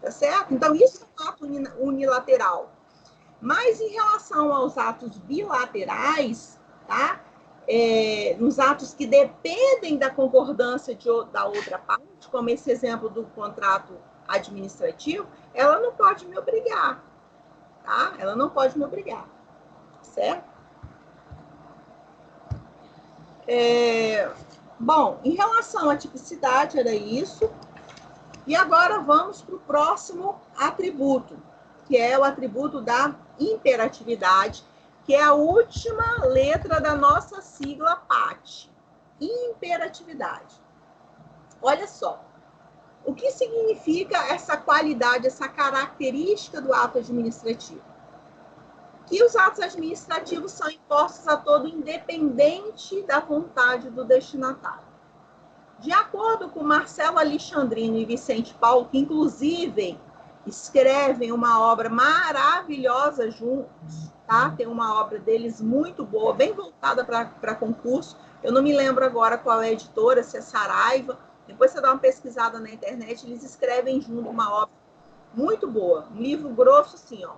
tá certo? Então, isso é um ato unilateral. Mas, em relação aos atos bilaterais, tá? Nos atos que dependem da concordância da outra parte, como esse exemplo do contrato administrativo, ela não pode me obrigar, tá? Ela não pode me obrigar, certo? Bom, em relação à tipicidade, era isso. E agora vamos para o próximo atributo, que é o atributo da imperatividade, que é a última letra da nossa sigla PAT. Imperatividade. Olha só, o que significa essa qualidade, essa característica do ato administrativo? Que os atos administrativos são impostos a todo independente da vontade do destinatário. De acordo com Marcelo Alexandrino e Vicente Paulo, que inclusive escrevem uma obra maravilhosa juntos, tá? Tem uma obra deles muito boa, bem voltada para concurso. Eu não me lembro agora qual é a editora, se é Saraiva. Depois você dá uma pesquisada na internet, eles escrevem junto uma obra muito boa. Um livro grosso, assim, ó.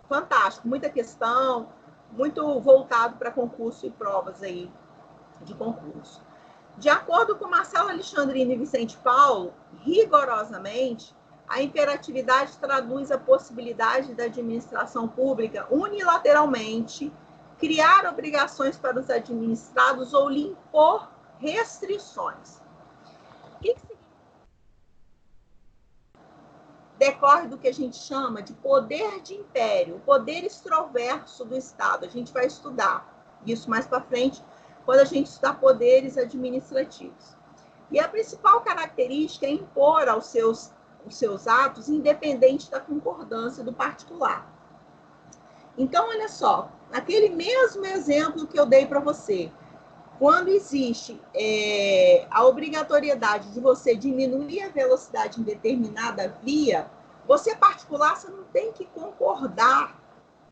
Fantástico, muita questão, muito voltado para concurso e provas aí de concurso. De acordo com Marcelo Alexandrino e Vicente Paulo, rigorosamente, a imperatividade traduz a possibilidade da administração pública unilateralmente criar obrigações para os administrados ou lhe impor restrições. O que significa? Decorre do que a gente chama de poder de império, o poder extroverso do Estado. A gente vai estudar isso mais para frente, quando a gente estudar poderes administrativos. E a principal característica é impor os seus atos independente da concordância do particular. Então, olha só, aquele mesmo exemplo que eu dei para você, quando existe a obrigatoriedade de você diminuir a velocidade em determinada via, você particular, você não tem que concordar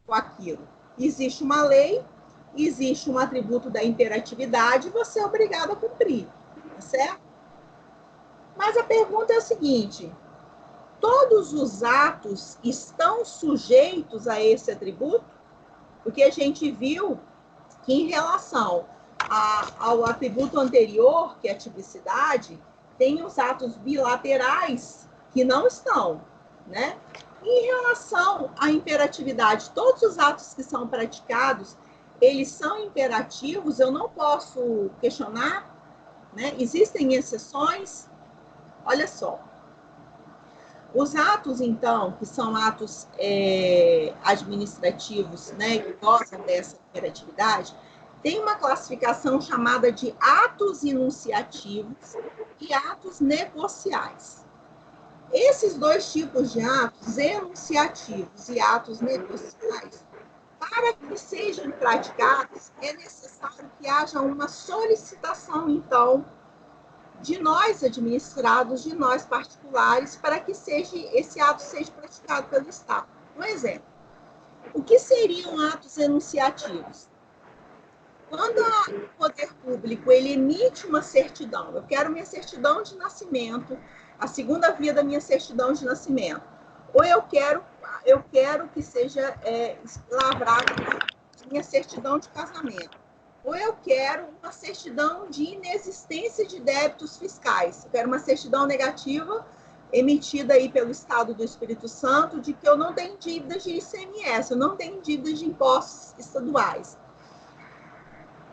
com aquilo. Existe uma lei, existe um atributo da imperatividade e você é obrigado a cumprir, tá certo? Mas a pergunta é a seguinte: todos os atos estão sujeitos a esse atributo? Porque a gente viu que em relação ao atributo anterior, que é a tipicidade, tem os atos bilaterais que não estão, né? E em relação à imperatividade, todos os atos que são praticados, eles são imperativos, eu não posso questionar, né? Existem exceções. Olha só. Os atos, então, que são atos administrativos, né, que gozam dessa imperatividade, tem uma classificação chamada de atos enunciativos e atos negociais. Esses dois tipos de atos, enunciativos e atos negociais, para que sejam praticados, é necessário que haja uma solicitação, então, de nós administrados, de nós particulares, para que esse ato seja praticado pelo Estado. Um exemplo, o que seriam atos enunciativos? Quando o poder público ele emite uma certidão, eu quero minha certidão de nascimento, a segunda via da minha certidão de nascimento, ou eu quero que seja lavrada minha certidão de casamento, ou eu quero uma certidão de inexistência de débitos fiscais, eu quero uma certidão negativa emitida aí pelo Estado do Espírito Santo de que eu não tenho dívidas de ICMS, eu não tenho dívidas de impostos estaduais.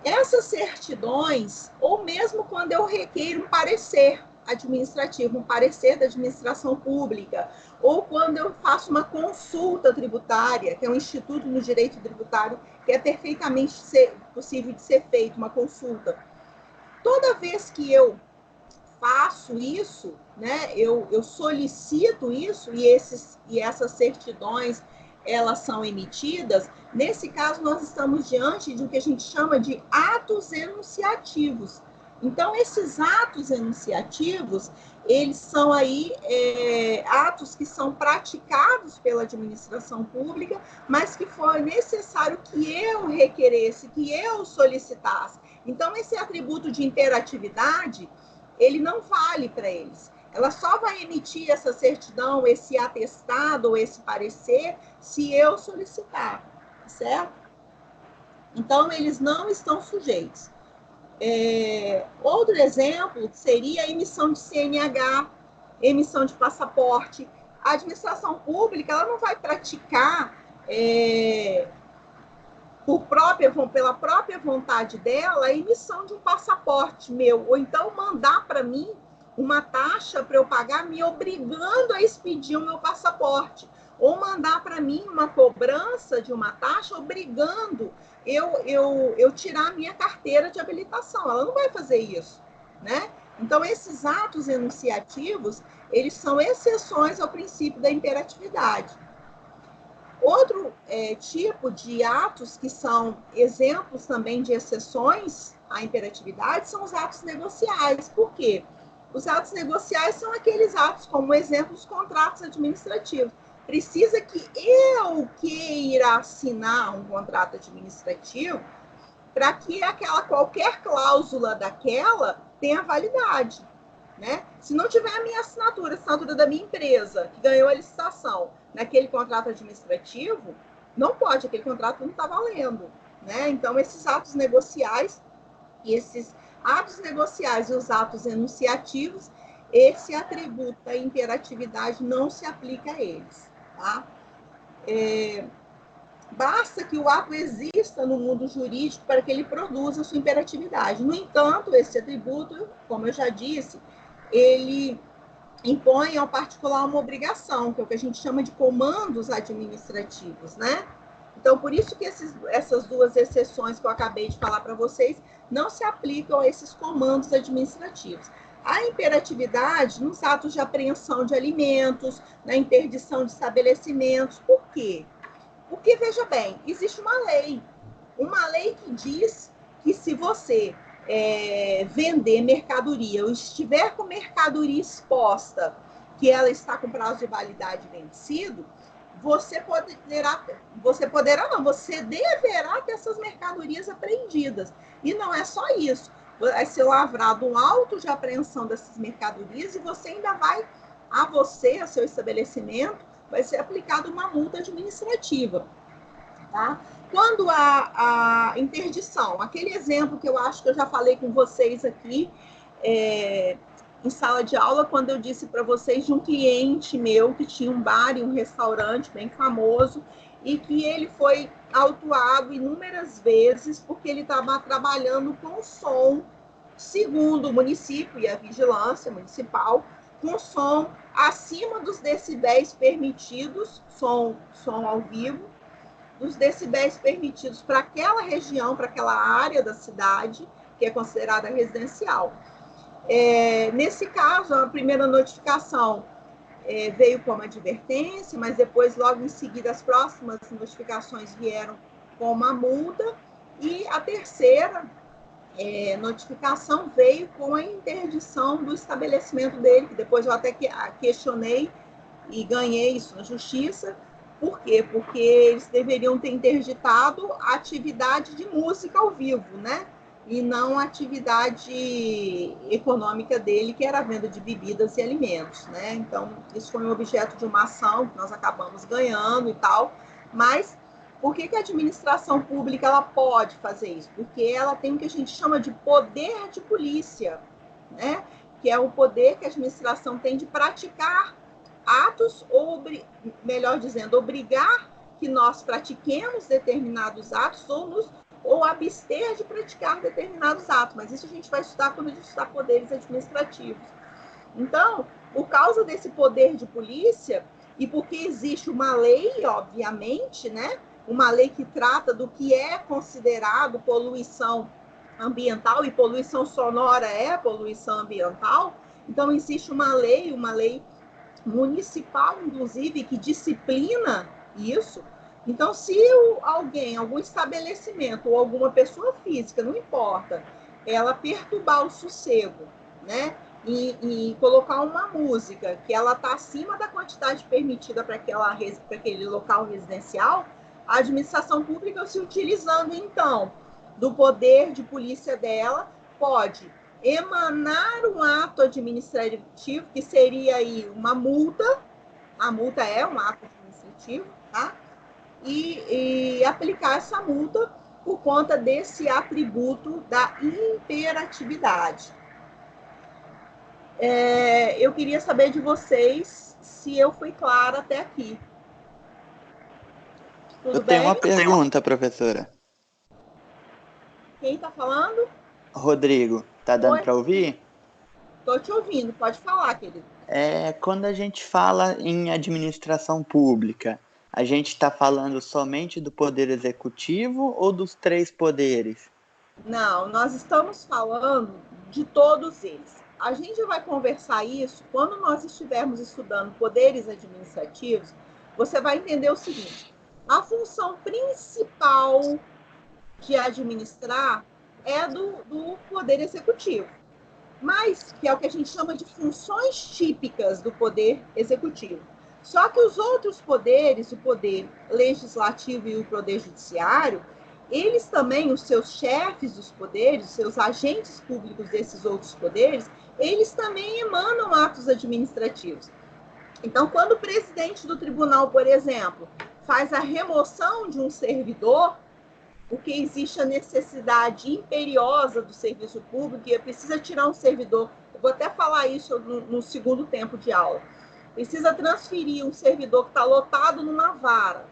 Essas certidões, ou mesmo quando eu requeiro um parecer administrativo, um parecer da administração pública, ou quando eu faço uma consulta tributária, que é um instituto no direito tributário, que é perfeitamente possível de ser feito, uma consulta. Toda vez que eu faço isso, né? Eu solicito isso e essas certidões elas são emitidas. Nesse caso, nós estamos diante de o que a gente chama de atos enunciativos. Então, esses atos enunciativos, eles são aí atos que são praticados pela administração pública, mas que foi necessário que eu requeresse, que eu solicitasse. Então, esse atributo de imperatividade, ele não vale para eles. Ela só vai emitir essa certidão, esse atestado ou esse parecer, se eu solicitar, certo? Então, eles não estão sujeitos. Outro exemplo seria a emissão de CNH, emissão de passaporte. A administração pública ela não vai praticar pela própria vontade dela a emissão de um passaporte meu, ou então mandar para mim uma taxa para eu pagar, me obrigando a expedir o meu passaporte, ou mandar para mim uma cobrança de uma taxa, obrigando eu tirar a minha carteira de habilitação. Ela não vai fazer isso, né? Então, esses atos enunciativos, eles são exceções ao princípio da imperatividade. Outro tipo de atos que são exemplos também de exceções à imperatividade são os atos negociais. Por quê? Os atos negociais são aqueles atos, como exemplo, os contratos administrativos. Precisa que eu queira assinar um contrato administrativo para que qualquer cláusula daquela tenha validade, né? Se não tiver a minha assinatura, a assinatura da minha empresa, que ganhou a licitação, naquele contrato administrativo, não pode, aquele contrato não está valendo, né? Então, esses atos negociais e os atos enunciativos, esse atributo da imperatividade não se aplica a eles, tá? Basta que o ato exista no mundo jurídico para que ele produza a sua imperatividade. No entanto, esse atributo, como eu já disse, ele impõe ao particular uma obrigação, que é o que a gente chama de comandos administrativos, né? Então, por isso que essas duas exceções que eu acabei de falar para vocês não se aplicam a esses comandos administrativos. A imperatividade nos atos de apreensão de alimentos, na interdição de estabelecimentos. Por quê? Porque, veja bem, existe uma lei que diz que se você vender mercadoria ou estiver com mercadoria exposta, que ela está com prazo de validade vencido, você deverá ter essas mercadorias apreendidas. E não é só isso. Vai ser lavrado um auto de apreensão dessas mercadorias e você ainda vai, a seu estabelecimento, vai ser aplicada uma multa administrativa. Tá? Quando a interdição, aquele exemplo que eu acho que eu já falei com vocês aqui em sala de aula, quando eu disse para vocês de um cliente meu que tinha um bar e um restaurante bem famoso e que ele foi autuado inúmeras vezes porque ele estava trabalhando com som, segundo o município e a vigilância municipal, com som acima dos decibéis permitidos, som ao vivo, dos decibéis permitidos para aquela região, para aquela área da cidade, que é considerada residencial. Nesse caso, a primeira notificação veio como advertência, mas depois, logo em seguida, as próximas notificações vieram com uma multa, e a terceira notificação veio com a interdição do estabelecimento dele, que depois eu até questionei e ganhei isso na justiça. Por quê? Porque eles deveriam ter interditado a atividade de música ao vivo, né? E não a atividade econômica dele, que era a venda de bebidas e alimentos, né? Então, isso foi um objeto de uma ação que nós acabamos ganhando e tal. Mas por que a administração pública ela pode fazer isso? Porque ela tem o que a gente chama de poder de polícia, né? Que é o poder que a administração tem de praticar atos, ou, melhor dizendo, obrigar que nós pratiquemos determinados atos ou abster de praticar determinados atos. Mas isso a gente vai estudar quando a gente estudar poderes administrativos. Então, por causa desse poder de polícia, e porque existe uma lei, obviamente, né? Uma lei que trata do que é considerado poluição ambiental, e poluição sonora é poluição ambiental, Então, existe uma lei municipal, inclusive, que disciplina isso. Então, se alguém, algum estabelecimento ou alguma pessoa física, não importa, ela perturbar o sossego, né, e colocar uma música que ela está acima da quantidade permitida para aquele local residencial, a administração pública, se utilizando, então, do poder de polícia dela, pode emanar um ato administrativo, que seria aí uma multa, a multa é um ato administrativo, tá? E aplicar essa multa por conta desse atributo da imperatividade. Eu queria saber de vocês se eu fui clara até aqui. Tudo Eu tenho bem? uma pergunta, professora. Quem está falando? Rodrigo, tá dando Oi, para ouvir? estou te ouvindo, pode falar, querido. Quando a gente fala em administração pública, a gente está falando somente do poder executivo ou dos 3 poderes? Não, nós estamos falando de todos eles. A gente vai conversar isso quando nós estivermos estudando poderes administrativos. Você vai entender o seguinte: a função principal de administrar é do poder executivo, mas que é o que a gente chama de funções típicas do poder executivo. Só que os outros poderes, o poder legislativo e o poder judiciário, eles também, os seus chefes dos poderes, os seus agentes públicos desses outros poderes, eles também emanam atos administrativos. Então, quando o presidente do tribunal, por exemplo, faz a remoção de um servidor, porque existe a necessidade imperiosa do serviço público e precisa tirar um servidor. Eu vou até falar isso no segundo tempo de aula. Precisa transferir um servidor que está lotado numa vara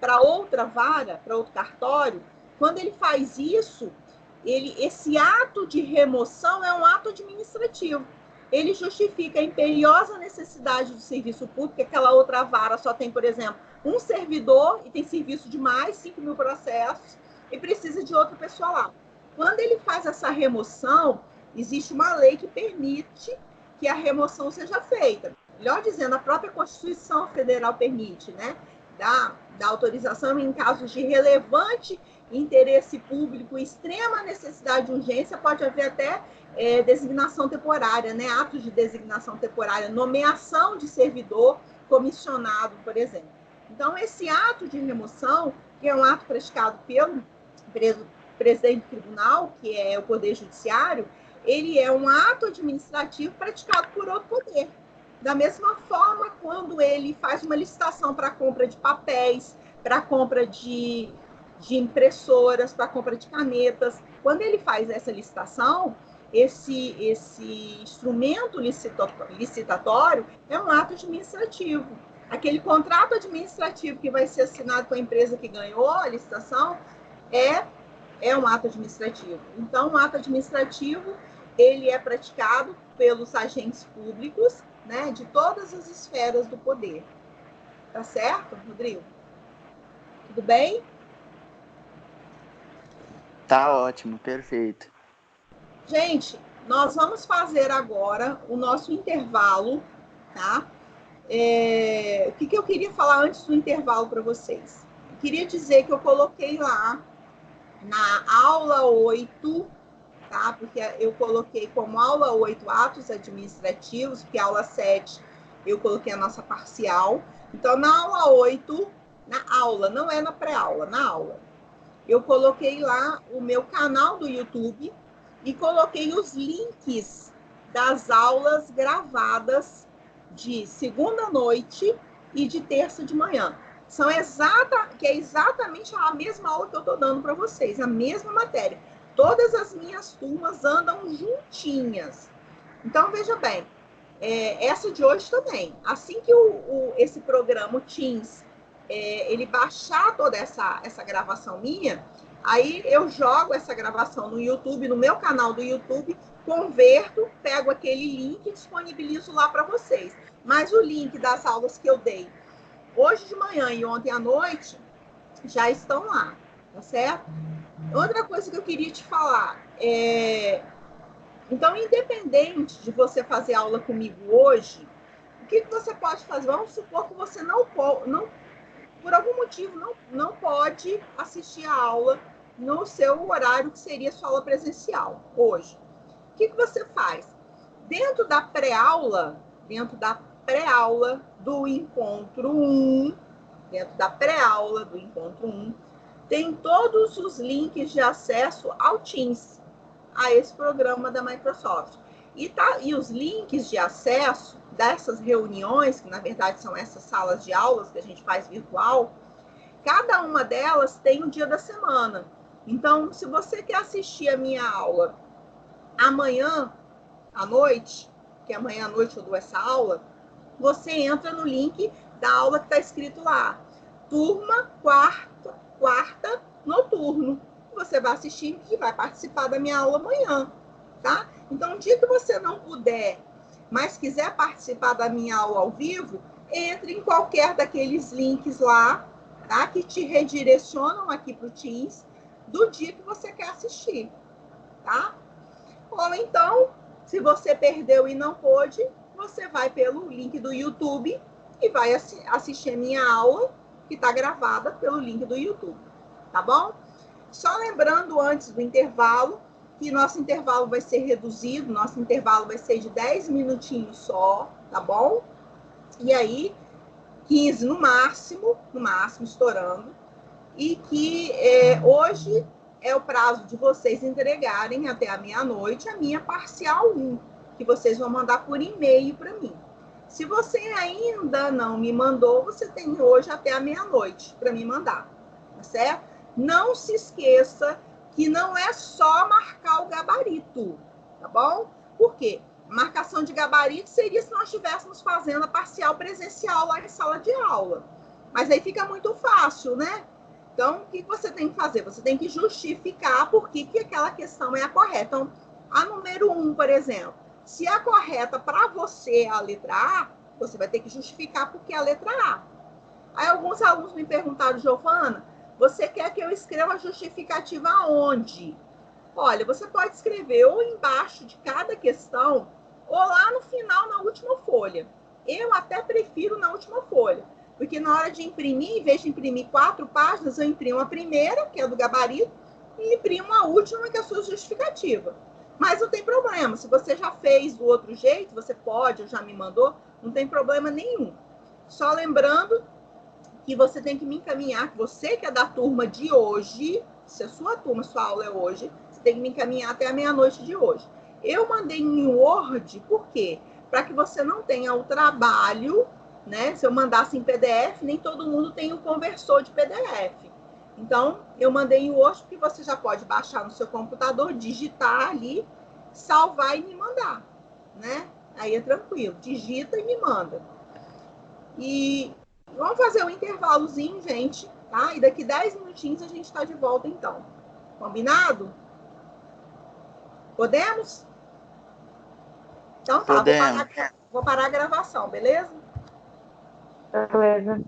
para outra vara, para outro cartório. Quando ele faz isso, esse ato de remoção é um ato administrativo. Ele justifica a imperiosa necessidade do serviço público, aquela outra vara só tem, por exemplo, um servidor e tem serviço de mais 5 mil processos, e precisa de outra pessoa lá. Quando ele faz essa remoção, existe uma lei que permite que a remoção seja feita. Melhor dizendo, a própria Constituição Federal permite, né? Da autorização em casos de relevante interesse público, extrema necessidade de urgência, pode haver até designação temporária, né? Atos de designação temporária, nomeação de servidor comissionado, por exemplo. Então, esse ato de remoção, que é um ato praticado pelo presidente do tribunal, que é o Poder Judiciário, ele é um ato administrativo praticado por outro poder. Da mesma forma, quando ele faz uma licitação para compra de papéis, para compra de impressoras, para compra de canetas, quando ele faz essa licitação, esse instrumento licitatório é um ato administrativo. Aquele contrato administrativo que vai ser assinado com a empresa que ganhou a licitação é um ato administrativo. Então, o ato administrativo, ele é praticado pelos agentes públicos, né, de todas as esferas do poder. Tá certo, Rodrigo? Tudo bem? Tá ótimo, perfeito. Gente, nós vamos fazer agora o nosso intervalo, tá? O que eu queria falar antes do intervalo para vocês? Eu queria dizer que eu coloquei lá na aula 8, tá? Porque eu coloquei como aula 8 atos administrativos, porque aula 7 eu coloquei a nossa parcial. Então, na aula 8, na aula, não é na pré-aula, na aula, eu coloquei lá o meu canal do YouTube e coloquei os links das aulas gravadas de segunda noite e de terça de manhã. Que é exatamente a mesma aula que eu estou dando para vocês, a mesma matéria. Todas as minhas turmas andam juntinhas. Então, veja bem, essa de hoje também. Assim que esse programa, o Teams, ele baixar toda essa gravação minha, aí eu jogo essa gravação no YouTube, no meu canal do YouTube, converto, pego aquele link e disponibilizo lá para vocês. Mas o link das aulas que eu dei hoje de manhã e ontem à noite já estão lá, tá certo? Outra coisa que eu queria te falar Então, independente de você fazer aula comigo hoje, o que você pode fazer? Vamos supor que você por algum motivo, não pode assistir a aula no seu horário, que seria sua aula presencial, hoje. O que você faz? Dentro da pré-aula do encontro 1, tem todos os links de acesso ao Teams, a esse programa da Microsoft. E os links de acesso dessas reuniões, que na verdade são essas salas de aulas que a gente faz virtual, cada uma delas tem um dia da semana. Então, se você quer assistir a minha aula amanhã à noite, que amanhã à noite eu dou essa aula, você entra no link da aula que está escrito lá, turma quarta noturno. Você vai assistir e vai participar da minha aula amanhã, tá? Então, o dia que você não puder, mas quiser participar da minha aula ao vivo, entre em qualquer daqueles links lá, tá? Que te redirecionam aqui para o Teams do dia que você quer assistir, tá? Ou então, se você perdeu e não pôde, você vai pelo link do YouTube e vai assistir a minha aula, que está gravada pelo link do YouTube, tá bom? Só lembrando antes do intervalo, que nosso intervalo vai ser reduzido, nosso intervalo vai ser de 10 minutinhos só, tá bom? E aí, 15 no máximo, estourando, e que hoje é o prazo de vocês entregarem até a meia-noite a minha parcial 1, que vocês vão mandar por e-mail para mim. Se você ainda não me mandou, você tem hoje até a meia-noite para me mandar, tá certo? Não se esqueça que não é só marcar o gabarito, tá bom? Por quê? Marcação de gabarito seria se nós estivéssemos fazendo a parcial presencial lá em sala de aula. Mas aí fica muito fácil, né? Então, o que você tem que fazer? Você tem que justificar por que aquela questão é a correta. Então, a número 1, por exemplo, se é a correta para você a letra A, você vai ter que justificar por que a letra A. Aí alguns alunos me perguntaram, Giovana, você quer que eu escreva a justificativa aonde? Olha, você pode escrever ou embaixo de cada questão, ou lá no final, na última folha. Eu até prefiro na última folha, porque na hora de imprimir, em vez de imprimir 4 páginas, eu imprimo a primeira, que é do gabarito, e imprimo a última, que é a sua justificativa. Mas não tem problema, se você já fez do outro jeito, você pode, ou já me mandou, não tem problema nenhum. Só lembrando que você tem que me encaminhar, você que é da turma de hoje, se a sua turma, sua aula é hoje, você tem que me encaminhar até a meia-noite de hoje. Eu mandei em Word, por quê? Para que você não tenha o trabalho, né? Se eu mandasse em PDF, nem todo mundo tem o conversor de PDF. Então, eu mandei em Word, porque você já pode baixar no seu computador, digitar ali, salvar e me mandar, né? Aí é tranquilo, digita e me manda. E vamos fazer um intervalozinho, gente, tá? E daqui 10 minutinhos a gente está de volta, então. Combinado? Podemos? Então tá, Podemos. vou parar a gravação, beleza? Beleza.